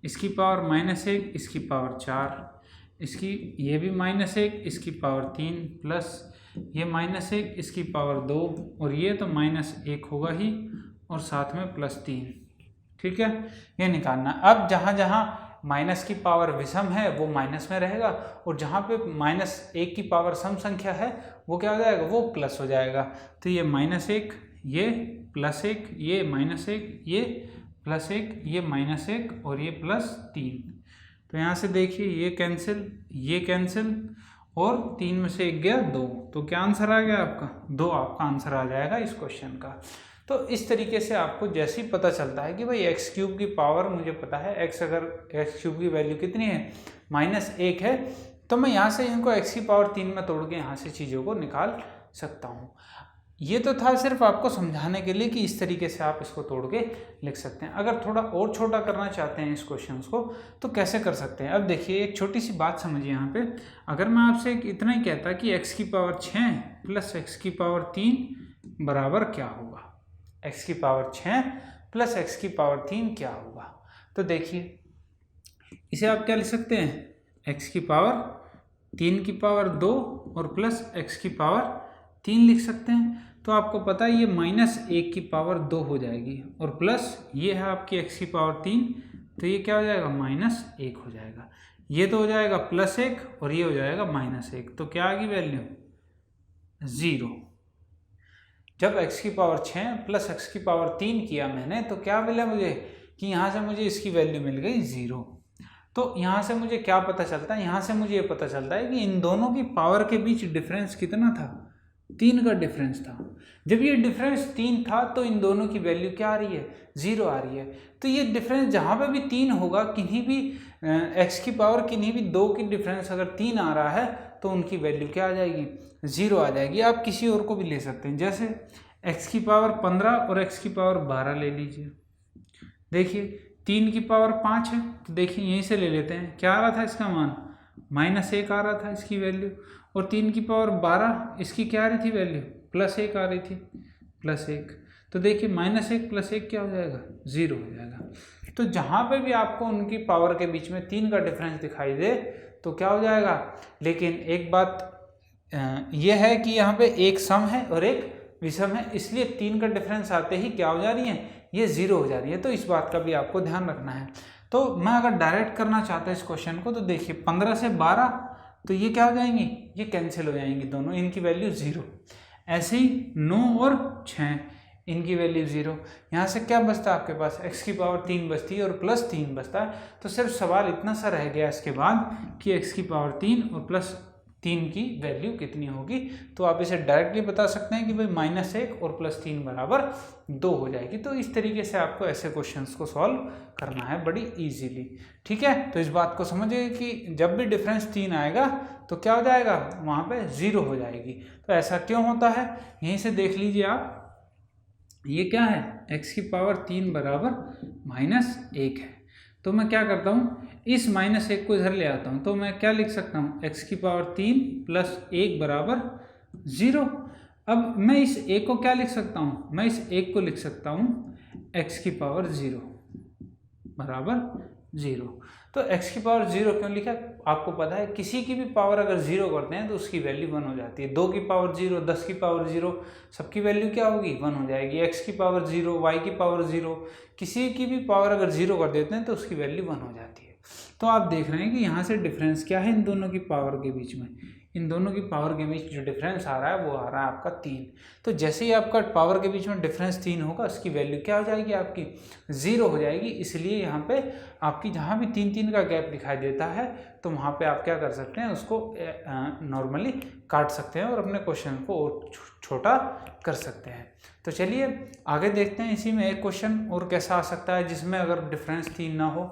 S1: इसकी पावर -1, इसकी पावर 4, इसकी ये भी -1, इसकी पावर 3 प्लस ये -1, इसकी पावर 2 और ये तो -1 होगा ही और साथ में +3। ठीक है, ये निकालना। अब जहाँ जहाँ माइनस की पावर विषम है वो माइनस में रहेगा, और जहाँ पे -1 की पावर सम संख्या है वो क्या हो जाएगा, वो प्लस हो जाएगा। तो ये -1, ये +1, ये -1, ये +1, ये -1 और ये +3। तो यहाँ से देखिए ये कैंसिल और 3 में से 1 गया 2, तो क्या आंसर आ गया आपका 2, आपका आंसर आ जाएगा इस क्वेश्चन का। तो इस तरीके से आपको जैसे ही पता चलता है कि भाई x³ की पावर मुझे पता है, अगर x³ की वैल्यू कितनी है -1 है, तो मैं यहाँ से इनको x की पावर 3 में तोड़ के यहाँ से चीज़ों को निकाल सकता हूँ। ये तो था सिर्फ आपको समझाने के लिए कि इस तरीके से आप इसको तोड़ के लिख सकते हैं। अगर थोड़ा और छोटा करना चाहते हैं इस क्वेश्चन को तो कैसे कर सकते हैं। अब देखिए एक छोटी सी बात समझिए यहाँ पे, अगर मैं आपसे इतना ही कहता कि x की पावर 6 प्लस x की पावर 3 बराबर क्या होगा, x की पावर 6 प्लस x की पावर 3 क्या होगा। तो देखिए इसे आप क्या लिख सकते हैं, x की पावर 3 की पावर 2 और प्लस x की पावर 3 लिख सकते हैं। तो आपको पता है ये -1 की पावर 2 हो जाएगी और प्लस ये है आपकी x की पावर 3, तो ये क्या हो जाएगा -1 हो जाएगा। ये तो हो जाएगा +1 और ये हो जाएगा -1, तो क्या आ गई वैल्यू 0। जब x की पावर 6 प्लस x की पावर 3 किया मैंने तो क्या मिला मुझे कि यहाँ से मुझे इसकी वैल्यू मिल गई 0। तो यहाँ से मुझे क्या पता चलता है, यहाँ से मुझे ये पता चलता है कि इन दोनों की पावर के बीच डिफरेंस कितना था, 3 का डिफरेंस था। जब ये डिफरेंस 3 था तो इन दोनों की वैल्यू क्या आ रही है, 0 आ रही है। तो ये डिफरेंस जहाँ पे भी 3 होगा, किन्हीं भी x की पावर किन्हीं भी 2 की डिफरेंस अगर 3 आ रहा है तो उनकी वैल्यू क्या आ जाएगी, 0 आ जाएगी। आप किसी और को भी ले सकते हैं, जैसे x की पावर 15 और x की पावर 12 ले लीजिए। देखिए 3 की पावर 5 है, तो देखिए यहीं से ले लेते हैं, क्या आ रहा था इसका मान, -1 आ रहा था इसकी वैल्यू, और 3 की पावर 12 इसकी क्या आ रही थी वैल्यू, +1 आ रही थी, +1। तो देखिए -1 + 1 क्या हो जाएगा, 0 हो जाएगा। तो जहाँ पे भी आपको उनकी पावर के बीच में 3 का डिफरेंस दिखाई दे तो क्या हो जाएगा। लेकिन एक बात यह है कि यहाँ पे एक सम है और एक विषम है, इसलिए 3 का डिफरेंस आते ही क्या हो जा रही है, ये 0 हो जा रही है। तो इस बात का भी आपको ध्यान रखना है। तो मैं अगर डायरेक्ट करना चाहता इस क्वेश्चन को, तो देखिए 15 से 12 तो ये क्या हो जाएंगी, ये कैंसिल हो जाएंगी दोनों, इनकी वैल्यू 0। ऐसे ही 9 और 6 इनकी वैल्यू 0। यहाँ से क्या बचता है आपके पास, x की पावर 3 बचती है और +3 बचता है। तो सिर्फ सवाल इतना सा रह गया इसके बाद कि x की पावर 3 और +3 की वैल्यू कितनी होगी। तो आप इसे डायरेक्टली बता सकते हैं कि भाई -1 और +3 बराबर 2 हो जाएगी। तो इस तरीके से आपको ऐसे क्वेश्चंस को सॉल्व करना है बड़ी इजीली। ठीक है, तो इस बात को समझिए कि जब भी डिफरेंस 3 आएगा तो क्या हो जाएगा, वहाँ पे 0 हो जाएगी। तो ऐसा क्यों होता है, यहीं से देख लीजिए आप, ये क्या है, x की पावर 3 बराबर -1 है। तो मैं क्या करता हूँ, इस -1 को इधर ले आता हूँ, तो मैं क्या लिख सकता हूँ, x की पावर 3 + 1 बराबर 0। अब मैं इस 1 को क्या लिख सकता हूँ, मैं इस 1 को लिख सकता हूँ x की पावर 0 बराबर 0। तो x की पावर 0 क्यों लिखा, आपको पता है किसी की भी पावर अगर 0 करते हैं तो उसकी वैल्यू 1 हो जाती है। 2 की पावर 0, 10 की पावर 0, सबकी वैल्यू क्या होगी, 1 हो जाएगी। x की पावर 0, y की पावर 0, किसी की भी पावर अगर 0 कर देते हैं तो उसकी वैल्यू 1 हो जाती है। तो आप देख रहे हैं कि यहाँ से डिफरेंस क्या है इन दोनों की पावर के बीच में, इन दोनों की पावर के बीच जो डिफरेंस आ रहा है वो आ रहा है आपका 3। तो जैसे ही आपका पावर के बीच में डिफरेंस 3 होगा, उसकी वैल्यू क्या हो जाएगी, आपकी 0 हो जाएगी। इसलिए यहाँ पे आपकी जहाँ भी 3-3 का गैप दिखाई देता है तो वहाँ पे आप क्या कर सकते हैं, उसको नॉर्मली काट सकते हैं और अपने क्वेश्चन को और छोटा कर सकते हैं। तो चलिए आगे देखते हैं, इसी में एक क्वेश्चन और कैसा आ सकता है जिसमें अगर डिफरेंस 3 ना हो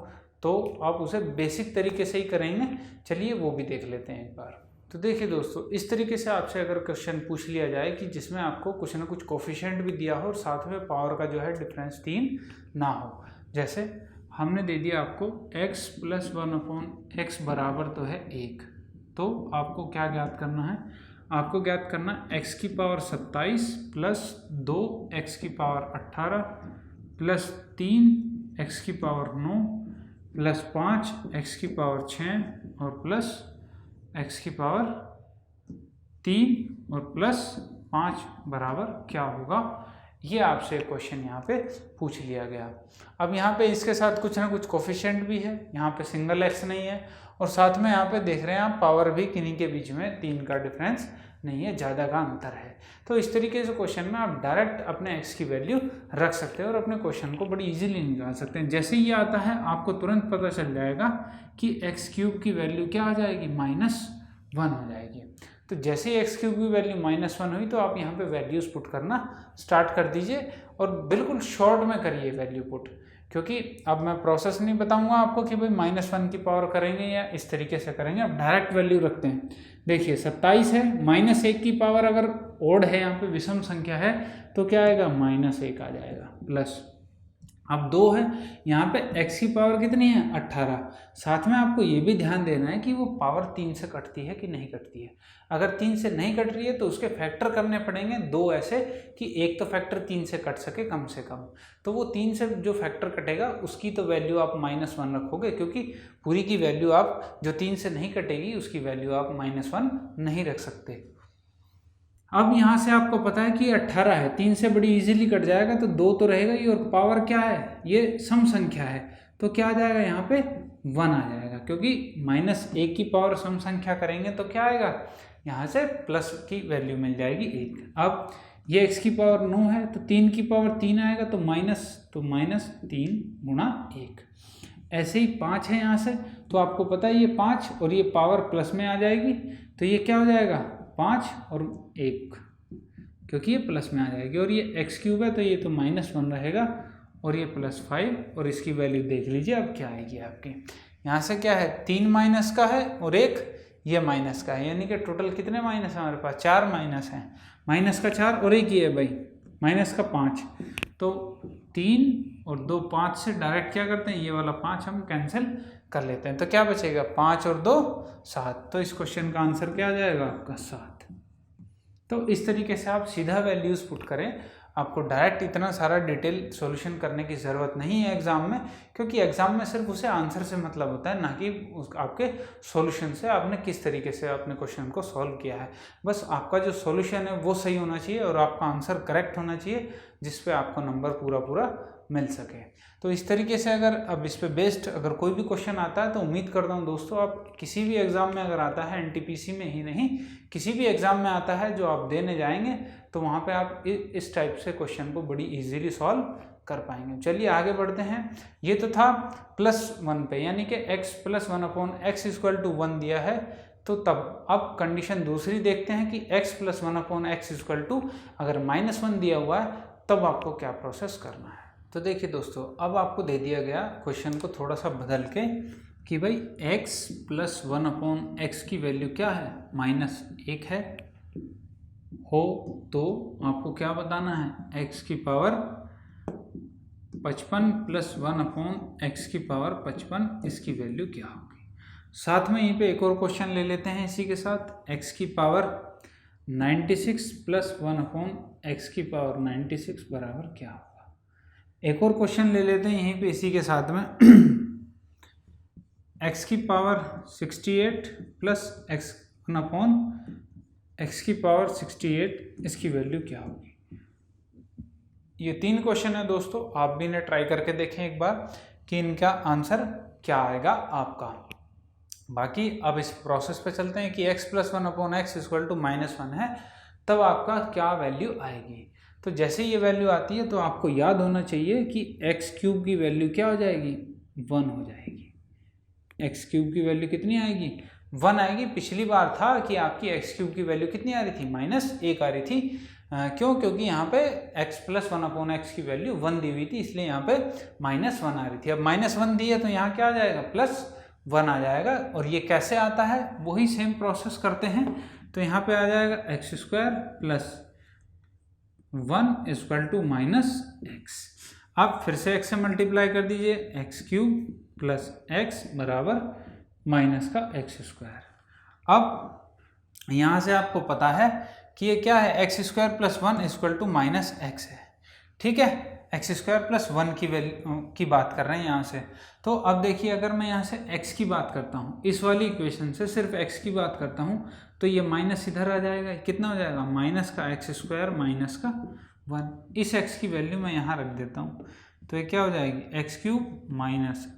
S1: तो आप उसे बेसिक तरीके से ही करेंगे। चलिए वो भी देख लेते हैं एक बार। तो देखिए दोस्तों, इस तरीके से आपसे अगर क्वेश्चन पूछ लिया जाए कि जिसमें आपको कुछ ना कुछ कोफिशिएंट भी दिया हो और साथ में पावर का जो है डिफरेंस 3 ना हो। जैसे हमने दे दिया आपको x + 1/x बराबर तो है 1, तो आपको क्या ज्ञात करना है, आपको ज्ञात करना x की पावर 27 + 2x की पावर 18 + 3x की पावर 9 + 5x की पावर 6 और प्लस x की पावर 3 और +5 बराबर क्या होगा। ये आपसे क्वेश्चन यहाँ पे पूछ लिया गया। अब यहाँ पे इसके साथ कुछ ना कुछ कोफिशिएंट भी है, यहाँ पे सिंगल x नहीं है और साथ में यहाँ पे देख रहे हैं आप पावर भी किन्हीं के बीच में 3 का डिफरेंस नहीं है, ज़्यादा का अंतर है। तो इस तरीके से क्वेश्चन में आप डायरेक्ट अपने x की वैल्यू रख सकते हैं और अपने क्वेश्चन को बड़ी इजीली निकाल सकते हैं। जैसे ही ये आता है आपको तुरंत पता चल जाएगा कि x³ की वैल्यू क्या आ जाएगी, -1 हो जाएगी। तो जैसे ही x³ की वैल्यू -1 हुई तो आप यहाँ पे वैल्यूज़ पुट करना स्टार्ट कर दीजिए और बिल्कुल शॉर्ट में करिए वैल्यू पुट, क्योंकि अब मैं प्रोसेस नहीं बताऊंगा आपको कि भाई -1 की पावर करेंगे या इस तरीके से करेंगे, अब डायरेक्ट वैल्यू रखते हैं। देखिए 27 है, -1 की पावर अगर ओड है, यहाँ पे विषम संख्या है तो क्या आएगा, -1 आ जाएगा प्लस। अब 2 है, यहाँ पे x की पावर कितनी है, 18। साथ में आपको ये भी ध्यान देना है कि वो पावर 3 से कटती है कि नहीं कटती है। अगर 3 से नहीं कट रही है तो उसके फैक्टर करने पड़ेंगे 2 ऐसे कि एक तो फैक्टर 3 से कट सके कम से कम। तो वो 3 से जो फैक्टर कटेगा उसकी तो वैल्यू आप -1 रखोगे, क्योंकि पूरी की वैल्यू आप जो 3 से नहीं कटेगी उसकी वैल्यू आप -1 नहीं रख सकते। अब यहाँ से आपको पता है कि 18 है, 3 से बड़ी इजीली कट जाएगा तो 2 तो रहेगा ही, और पावर क्या है, ये सम संख्या है तो क्या आ जाएगा यहाँ पे 1 आ जाएगा, क्योंकि -1 की पावर सम संख्या करेंगे तो क्या आएगा, यहाँ से प्लस की वैल्यू मिल जाएगी 1। अब ये x की पावर 9 है तो 3 की पावर 3 आएगा, तो -3 गुणा 1। ऐसे ही 5 है यहाँ से, तो आपको पता है ये 5 और ये पावर प्लस में आ जाएगी, तो ये क्या हो जाएगा 5 और 1, क्योंकि ये प्लस में आ जाएगी। और ये x³ है तो ये तो -1 रहेगा और ये +5, और इसकी वैल्यू देख लीजिए अब क्या आएगी आपकी। यहाँ से क्या है 3 माइनस का है और 1 ये माइनस का है, यानी कि टोटल कितने माइनस है हमारे पास, 4 माइनस हैं, माइनस का 4 और 1 ये है भाई माइनस का 5, तो 3 और 2 5 से डायरेक्ट क्या करते हैं, ये वाला 5 हम कैंसिल कर लेते हैं, तो क्या बचेगा 5 और 2 7। तो इस क्वेश्चन का आंसर क्या आ जाएगा आपका 7। तो इस तरीके से आप सीधा वैल्यूज़ पुट करें, आपको डायरेक्ट इतना सारा डिटेल सॉल्यूशन करने की ज़रूरत नहीं है एग्ज़ाम में, क्योंकि एग्ज़ाम में सिर्फ उसे आंसर से मतलब होता है, ना कि आपके सॉल्यूशन से आपने किस तरीके से अपने क्वेश्चन को सॉल्व किया है। बस आपका जो सॉल्यूशन है वो सही होना चाहिए और आपका आंसर करेक्ट होना चाहिए, जिस पे आपको नंबर पूरा मिल सके। तो इस तरीके से अगर अब इस पे बेस्ड अगर कोई भी क्वेश्चन आता है तो उम्मीद करता हूँ दोस्तों आप किसी भी एग्ज़ाम में अगर आता है, NTPC में ही नहीं किसी भी एग्ज़ाम में आता है जो आप देने जाएंगे, तो वहाँ पे आप इस टाइप से क्वेश्चन को बड़ी इजीली सॉल्व कर पाएंगे। चलिए आगे बढ़ते हैं। ये तो था +1 पे, यानी कि x + 1/x = 1 दिया है, तो तब अब कंडीशन दूसरी देखते हैं कि x + 1/x = अगर -1 दिया हुआ है तब आपको क्या प्रोसेस करना है। तो देखिए दोस्तों, अब आपको दे दिया गया क्वेश्चन को थोड़ा सा बदल के कि भाई x + 1/x की वैल्यू क्या है, -1 है हो, तो आपको क्या बताना है, x की पावर 55 + 1/x की पावर 55 इसकी वैल्यू क्या होगी। साथ में यहीं पे एक और क्वेश्चन ले लेते हैं इसी के साथ, x की पावर 96 + 1/x की पावर 96 बराबर क्या होगा। एक और क्वेश्चन ले लेते हैं यहीं पे इसी के साथ में, x की पावर 68 + x की पावर 68 इसकी वैल्यू क्या होगी। ये 3 क्वेश्चन है दोस्तों, आप भी इन्हें ट्राई करके देखें एक बार कि इनका आंसर क्या आएगा आपका। बाकी अब इस प्रोसेस पे चलते हैं कि x + 1/x = -1 है, तब आपका क्या वैल्यू आएगी। तो जैसे ये वैल्यू आती है तो आपको याद होना चाहिए कि x³ की वैल्यू क्या हो जाएगी, 1 हो जाएगी। x³ की वैल्यू कितनी आएगी, 1 आएगी। पिछली बार था कि आपकी x³ की वैल्यू कितनी आ रही थी, -1 आ रही थी। क्यों, क्योंकि यहाँ पे x + 1/x की वैल्यू 1 दी हुई थी, इसलिए यहाँ पे -1 आ रही थी। अब -1 दी है तो यहाँ क्या आ जाएगा, +1 आ जाएगा। और ये कैसे आता है वही सेम प्रोसेस करते हैं, तो यहाँ पे आ जाएगा x² + 1 = -x। अब फिर से x से मल्टीप्लाई कर दीजिए, x³ + x बराबर -x²। अब यहाँ से आपको पता है कि ये क्या है, x² + 1 = -x है, ठीक है। x² + 1 की वैल्यू की बात कर रहे हैं यहाँ से। तो अब देखिए, अगर मैं यहाँ से x की बात करता हूँ, इस वाली इक्वेशन से सिर्फ x की बात करता हूँ, तो ये माइनस इधर आ जाएगा, कितना हो जाएगा, -x² - 1। इस x की वैल्यू मैं यहाँ रख देता हूँ, तो ये क्या हो जाएगी, x³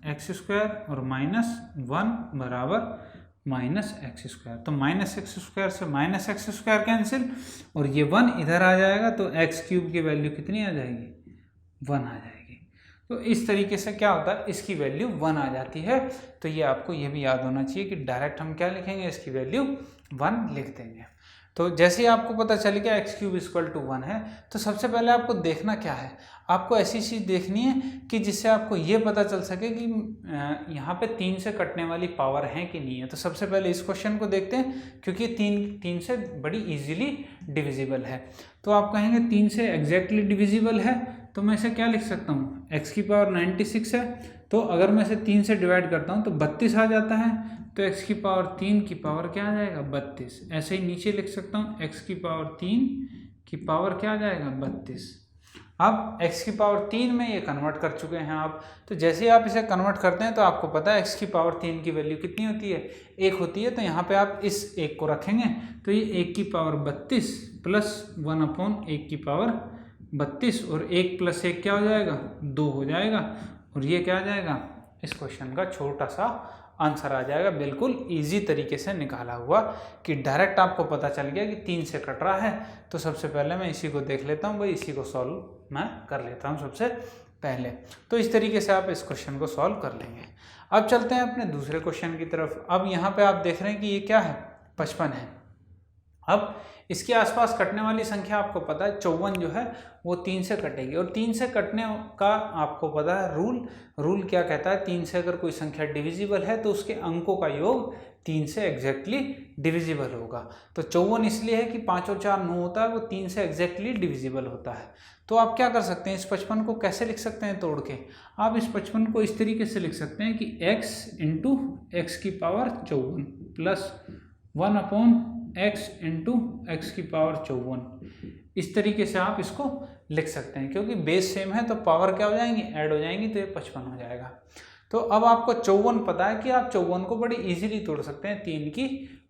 S1: - x² और -1 बराबर -x²। तो -x² से -x² कैंसिल, और ये 1 इधर आ जाएगा, तो x³ की वैल्यू कितनी आ जाएगी, 1 आ जाएगी। तो इस तरीके से क्या होता है, इसकी वैल्यू 1 आ जाती है। तो ये आपको ये भी याद होना चाहिए कि डायरेक्ट हम क्या लिखेंगे, इसकी वैल्यू 1 लिख देंगे। तो जैसे ही आपको पता चल गया x³ = 1 है, तो सबसे पहले आपको देखना क्या है, आपको ऐसी चीज़ देखनी है कि जिससे आपको ये पता चल सके कि यहाँ पे 3 से कटने वाली पावर है कि नहीं है। तो सबसे पहले इस क्वेश्चन को देखते हैं, क्योंकि 3 से बड़ी इजीली डिविजिबल है। तो आप कहेंगे 3 से एग्जैक्टली डिविजिबल है, तो मैं इसे क्या लिख सकता हूँ, x की पावर 96 है, तो अगर मैं इसे 3 से डिवाइड करता हूँ तो 32 आ जाता है, तो x की पावर 3 की पावर क्या आ जाएगा, 32। ऐसे ही नीचे लिख सकता हूँ, x की पावर 3 की पावर क्या आ जाएगा, 32। अब x की पावर 3 में ये कन्वर्ट कर चुके हैं आप, तो जैसे आप इसे कन्वर्ट करते हैं तो आपको पता है x की पावर 3 की वैल्यू कितनी होती है, 1 होती है। तो यहाँ पे आप इस 1 को रखेंगे, तो ये 1 की पावर 32 + 1/1 की पावर 32, और 1 + 1 क्या हो जाएगा, 2 हो जाएगा, और ये क्या आ जाएगा, इस क्वेश्चन का छोटा सा आंसर आ जाएगा, बिल्कुल इजी तरीके से निकाला हुआ कि डायरेक्ट आपको पता चल गया कि 3 से कट रहा है। तो सबसे पहले मैं इसी को देख लेता हूँ भाई, इसी को सॉल्व मैं कर लेता हूँ सबसे पहले। तो इस तरीके से आप इस क्वेश्चन को सॉल्व कर लेंगे। अब चलते हैं अपने दूसरे क्वेश्चन की तरफ। अब यहाँ पे आप देख रहे हैं कि ये क्या है, 55 है। अब इसके आसपास कटने वाली संख्या आपको पता है 54 जो है वो 3 से कटेगी, और 3 से कटने का आपको पता है रूल क्या कहता है, 3 से अगर कोई संख्या डिविजिबल है तो उसके अंकों का योग 3 से एग्जैक्टली डिविजिबल होगा। तो 54 इसलिए है कि 5 और 4 9 होता है, वो 3 से एग्जैक्टली डिविजिबल होता है। तो आप क्या कर सकते हैं, इस 55 को कैसे लिख सकते हैं तोड़ के, आप इस 55 को इस तरीके से लिख सकते हैं कि x इंटू एक्स की power 54 plus 1 upon x into x की पावर 54, इस तरीके से आप इसको लिख सकते हैं। क्योंकि बेस सेम है तो पावर क्या हो जाएंगी, ऐड हो जाएंगी, तो ये 55 हो जाएगा। तो अब आपको 54 पता है कि आप 54 को बड़ी इजीली तोड़ सकते हैं 3 की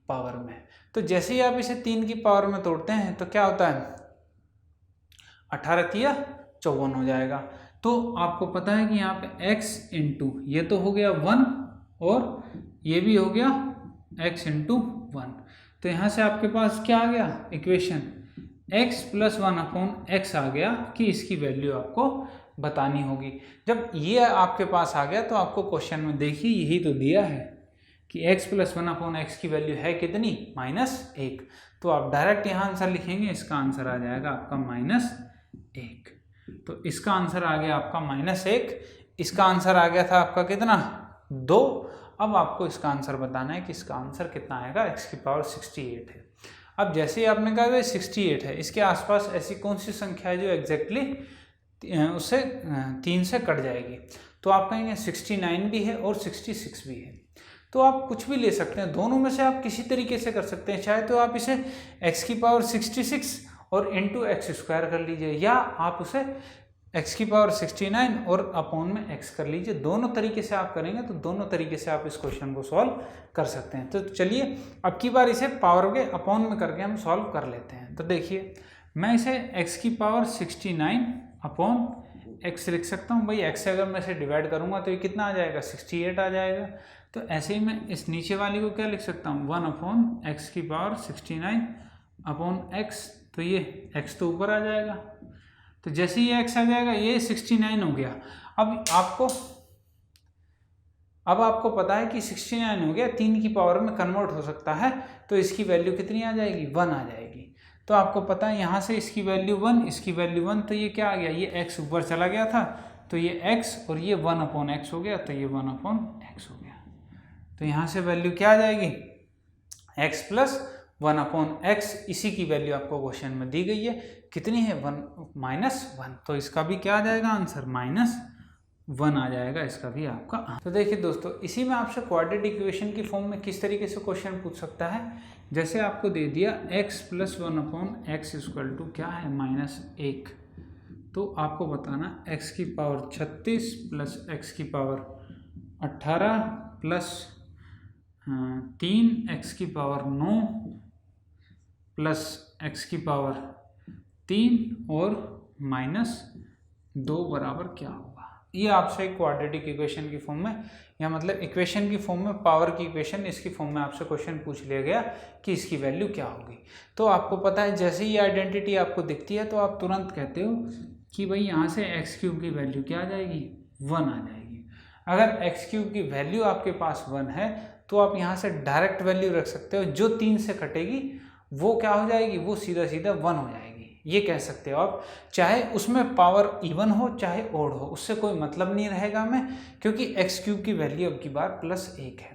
S1: पावर में। तो जैसे ही आप इसे 3 की पावर में तोड़ते हैं तो क्या होता है, 18 तिया 54 हो जाएगा। तो आपको पता है कि यहाँ पे x इंटू ये तो हो गया 1 और ये भी हो गया x इंटू 1। तो यहाँ से आपके पास क्या आ गया equation, x plus 1 upon X आ गया कि इसकी वैल्यू आपको बतानी होगी। जब ये आपके पास आ गया तो आपको क्वेश्चन में देखिए यही तो दिया है कि x प्लस 1 अपॉन एक्स की वैल्यू है कितनी, -1। तो आप डायरेक्ट यहाँ आंसर लिखेंगे, इसका आंसर आ जाएगा आपका -1। तो इसका आंसर आ गया आपका -1, इसका आंसर आ गया था आपका कितना, 2। अब आपको इसका आंसर बताना है कि इसका आंसर कितना आएगा, x की पावर 68 है। अब जैसे ही आपने कहा 68 है, इसके आसपास ऐसी कौन सी संख्या है जो एग्जैक्टली उससे 3 से कट जाएगी, तो आप कहेंगे 69 भी है और 66 भी है। तो आप कुछ भी ले सकते हैं, दोनों में से आप किसी तरीके से कर सकते हैं। चाहे तो आप इसे x की पावर 66 और इंटू एक्स स्क्वायर कर लीजिए, या आप उसे x की पावर 69 और अपॉन में x कर लीजिए। दोनों तरीके से आप करेंगे तो दोनों तरीके से आप इस क्वेश्चन को सॉल्व कर सकते हैं। तो चलिए अब की बार इसे पावर के अपॉन में करके हम सॉल्व कर लेते हैं। तो देखिए मैं इसे x की पावर 69 अपॉन x लिख सकता हूँ। भाई x से अगर मैं इसे डिवाइड करूँगा तो ये कितना आ जाएगा, 68 आ जाएगा। तो ऐसे ही मैं इस नीचे वाली को क्या लिख सकता हूँ, 1 अपॉन एक्स की पावर 69 अपॉन x। तो ये x तो ऊपर आ जाएगा, तो जैसे ही x आ जाएगा ये 69 हो गया। अब आपको पता है कि 69 हो गया, 3 की पावर में कन्वर्ट हो सकता है, तो इसकी वैल्यू कितनी आ जाएगी, 1 आ जाएगी। तो आपको पता है यहाँ से इसकी वैल्यू 1, इसकी वैल्यू 1, तो ये क्या आ गया, ये x ऊपर चला गया था तो ये x और ये 1 अपॉन एक्स हो गया, तो ये 1 अपॉन एक्स हो गया। तो यहाँ से वैल्यू क्या आ जाएगी, x प्लस 1 अपॉन एक्स, इसी की वैल्यू आपको क्वेश्चन में दी गई है, कितनी है, 1 तो इसका भी क्या आ जाएगा आंसर, -1 आ जाएगा इसका भी आपका। तो देखिए दोस्तों, इसी में आपसे क्वाड्रेटिक इक्वेशन की फॉर्म में किस तरीके से क्वेश्चन पूछ सकता है। जैसे आपको दे दिया x plus 1 upon x equal to क्या है, -1। तो आपको बताना x की पावर 36 प्लस x की पावर 18 प्लस 3 x की पावर 9 प्लस x की पावर 3 और -2 बराबर क्या होगा। ये आपसे क्वाड्रेटिक इक्वेशन की फॉर्म में, या मतलब इक्वेशन की फॉर्म में, पावर की इक्वेशन, इसकी फॉर्म में आपसे क्वेश्चन पूछ लिया गया कि इसकी वैल्यू क्या होगी। तो आपको पता है जैसे ही आइडेंटिटी आपको दिखती है तो आप तुरंत कहते हो कि भाई यहाँ से एक्स क्यूब की वैल्यू क्या आ जाएगी, 1 आ जाएगी। अगर एक्स क्यूब की वैल्यू आपके पास 1 है तो आप यहाँ से डायरेक्ट वैल्यू रख सकते हो, जो 3 से कटेगी वो क्या हो जाएगी, वो सीधा सीधा 1 हो जाएगी। ये कह सकते हो आप, चाहे उसमें पावर इवन हो चाहे ओड हो, उससे कोई मतलब नहीं रहेगा हमें, क्योंकि एक्स क्यूब की वैल्यू अब की बार +1 है।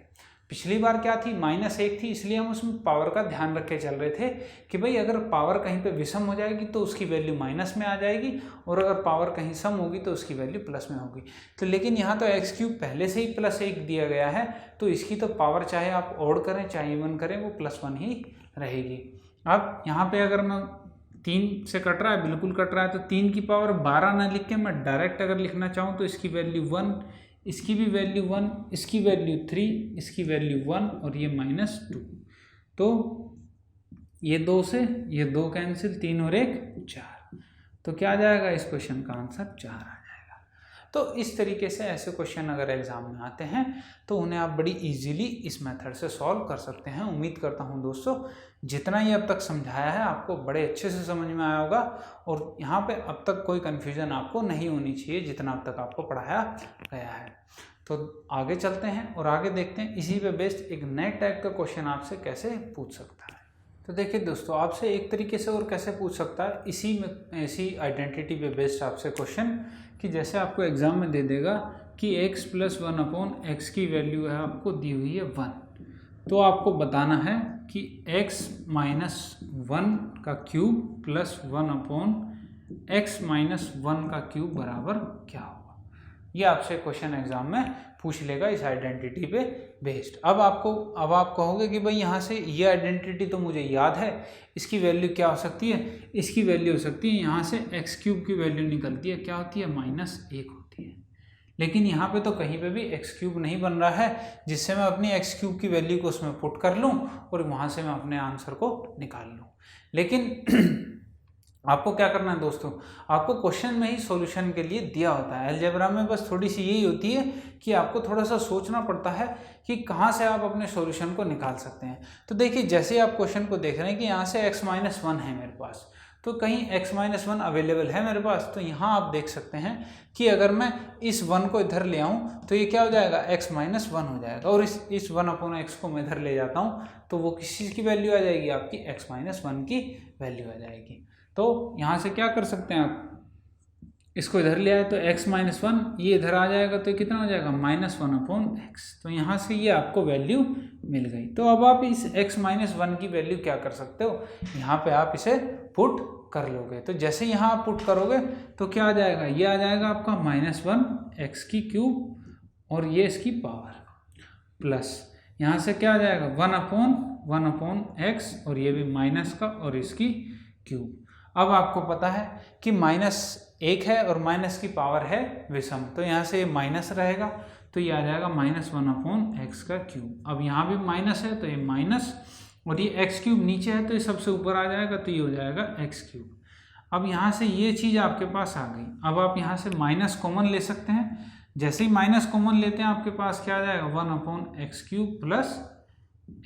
S1: पिछली बार क्या थी, -1 थी, इसलिए हम उसमें पावर का ध्यान रख के चल रहे थे कि भाई अगर पावर कहीं पे विषम हो जाएगी तो उसकी वैल्यू माइनस में आ जाएगी, और अगर पावर कहीं सम होगी तो उसकी वैल्यू प्लस में होगी। तो लेकिन यहाँ तो एक्स क्यूब पहले से ही +1 दिया गया है, तो इसकी तो पावर चाहे आप ओड करें चाहे इवन करें वो +1 ही रहेगी। अब यहाँ पे अगर मैं 3 से कट रहा है, बिल्कुल कट रहा है, तो 3 की पावर 12 ना लिख के मैं डायरेक्ट अगर लिखना चाहूँ तो इसकी वैल्यू 1, इसकी भी वैल्यू 1, इसकी वैल्यू 3, इसकी वैल्यू 1 और ये -2। तो ये 2 से ये 2 कैंसिल, 3 और 1 4। तो क्या आ जाएगा, इस क्वेश्चन का आंसर 4 आ जाएगा। तो इस तरीके से ऐसे क्वेश्चन अगर एग्जाम में आते हैं तो उन्हें आप बड़ी इजीली इस मेथड से सॉल्व कर सकते हैं। उम्मीद करता हूं दोस्तों जितना ये अब तक समझाया है आपको बड़े अच्छे से समझ में आया होगा और यहाँ पे अब तक कोई कन्फ्यूजन आपको नहीं होनी चाहिए जितना अब तक आपको पढ़ाया गया है। तो आगे चलते हैं और आगे देखते हैं इसी पे बेस्ड एक नए टाइप का क्वेश्चन आपसे कैसे पूछ सकता है। तो देखिए दोस्तों आपसे एक तरीके से और कैसे पूछ सकता है इसी आइडेंटिटी पे बेस्ड आपसे क्वेश्चन कि जैसे आपको एग्जाम में दे देगा कि x + 1/x की वैल्यू है आपको दी हुई है 1, तो आपको बताना है कि x - 1 का क्यूब प्लस 1/x - 1 का क्यूब बराबर क्या होगा। ये आपसे क्वेश्चन एग्जाम में पूछ लेगा इस आइडेंटिटी पे बेस्ड। अब आप कहोगे कि भाई यहाँ से ये आइडेंटिटी तो मुझे याद है, इसकी वैल्यू क्या हो सकती है, इसकी वैल्यू हो सकती है यहाँ से x³ की वैल्यू निकलती है, क्या होती है -1 होती है। लेकिन यहाँ पे तो कहीं पे भी x³ नहीं बन रहा है जिससे मैं अपनी x³ की वैल्यू को उसमें पुट कर लूँ और वहाँ से मैं अपने आंसर को निकाल लूँ। लेकिन आपको क्या करना है दोस्तों, आपको क्वेश्चन में ही सॉल्यूशन के लिए दिया होता है। अलजेब्रा में बस थोड़ी सी यही होती है कि आपको थोड़ा सा सोचना पड़ता है कि कहाँ से आप अपने सॉल्यूशन को निकाल सकते हैं। तो देखिए जैसे आप क्वेश्चन को देख रहे हैं कि यहाँ से x - 1 है मेरे पास, तो कहीं x - 1 अवेलेबल है मेरे पास, तो यहाँ आप देख सकते हैं कि अगर मैं इस 1 को इधर ले आऊँ तो ये क्या हो जाएगा, x - 1 हो जाएगा। और इस 1/x को मैं इधर ले जाता हूँ तो वो किस चीज़ की वैल्यू आ जाएगी, आपकी x - 1 की वैल्यू आ जाएगी। तो यहाँ से क्या कर सकते हैं आप, इसको इधर ले आए तो x - 1 ये इधर आ जाएगा तो कितना हो जाएगा -1/x। तो यहाँ से ये आपको वैल्यू मिल गई। तो अब आप इस x - 1 की वैल्यू क्या कर सकते हो, यहाँ पे आप इसे पुट कर लोगे। तो जैसे यहाँ आप पुट करोगे तो क्या आ जाएगा, ये आ जाएगा आपका -1x³ और ये इसकी पावर प्लस यहाँ से क्या आ जाएगा 1/1/x और ये भी माइनस का और इसकी क्यूब। अब आपको पता है कि -1 है और माइनस की पावर है विषम, तो यहाँ से ये माइनस रहेगा तो ये आ जाएगा -1/x का क्यूब। अब यहाँ भी माइनस है तो ये माइनस और ये x³ नीचे है तो ये सबसे ऊपर आ जाएगा तो ये हो जाएगा x³। अब यहाँ से ये चीज़ आपके पास आ गई। अब आप यहाँ से माइनस कॉमन ले सकते हैं। जैसे ही माइनस कॉमन लेते हैं आपके पास क्या आ जाएगा 1/x³ प्लस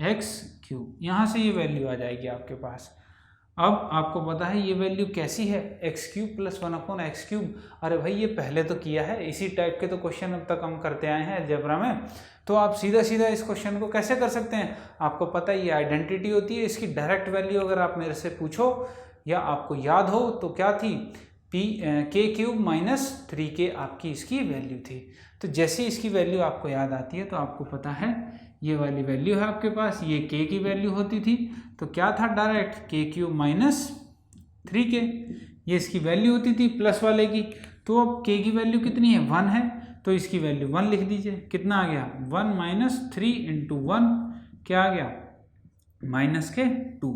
S1: x³। यहाँ से ये वैल्यू आ जाएगी आपके पास। अब आपको पता है ये वैल्यू कैसी है, x³ प्लस 1/x³। अरे भाई ये पहले तो किया है, इसी टाइप के तो क्वेश्चन अब तक हम करते आए हैं अलजेब्रा में। तो आप सीधा सीधा इस क्वेश्चन को कैसे कर सकते हैं, आपको पता है ये आइडेंटिटी होती है, इसकी डायरेक्ट वैल्यू अगर आप मेरे से पूछो या आपको याद हो तो क्या थी, k³ - 3k आपकी इसकी वैल्यू थी। तो जैसे इसकी वैल्यू आपको याद आती है तो आपको पता है ये वाली वैल्यू है आपके पास, ये k की वैल्यू होती थी तो क्या था डायरेक्ट k³ - 3k, ये इसकी वैल्यू होती थी प्लस वाले की। तो अब k की वैल्यू कितनी है 1 है तो इसकी वैल्यू 1 लिख दीजिए। कितना आ गया 1 - 3 × 1 क्या आ गया -2।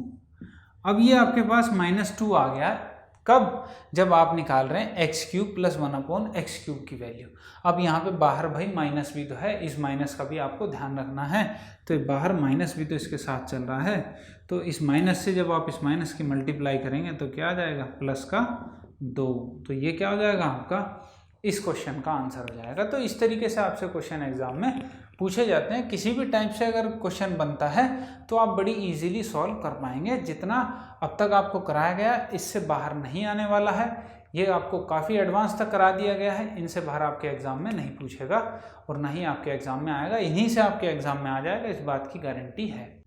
S1: अब ये आपके पास -2 आ गया कब, जब आप निकाल रहे हैं x³ प्लस 1/x³ की वैल्यू। अब यहाँ पे बाहर भाई माइनस भी तो है, इस माइनस का भी आपको ध्यान रखना है। तो बाहर माइनस भी तो इसके साथ चल रहा है, तो इस माइनस से जब आप इस माइनस की मल्टीप्लाई करेंगे तो क्या आ जाएगा +2। तो ये क्या हो जाएगा आपका इस क्वेश्चन का आंसर हो जाएगा। तो इस तरीके से आपसे क्वेश्चन एग्जाम में पूछे जाते हैं। किसी भी टाइप से अगर क्वेश्चन बनता है तो आप बड़ी इजीली सॉल्व कर पाएंगे। जितना अब तक आपको कराया गया इससे बाहर नहीं आने वाला है, ये आपको काफ़ी एडवांस तक करा दिया गया है। इनसे बाहर आपके एग्ज़ाम में नहीं पूछेगा और ना ही आपके एग्ज़ाम में आएगा, इन्हीं से आपके एग्ज़ाम में आ जाएगा, इस बात की गारंटी है।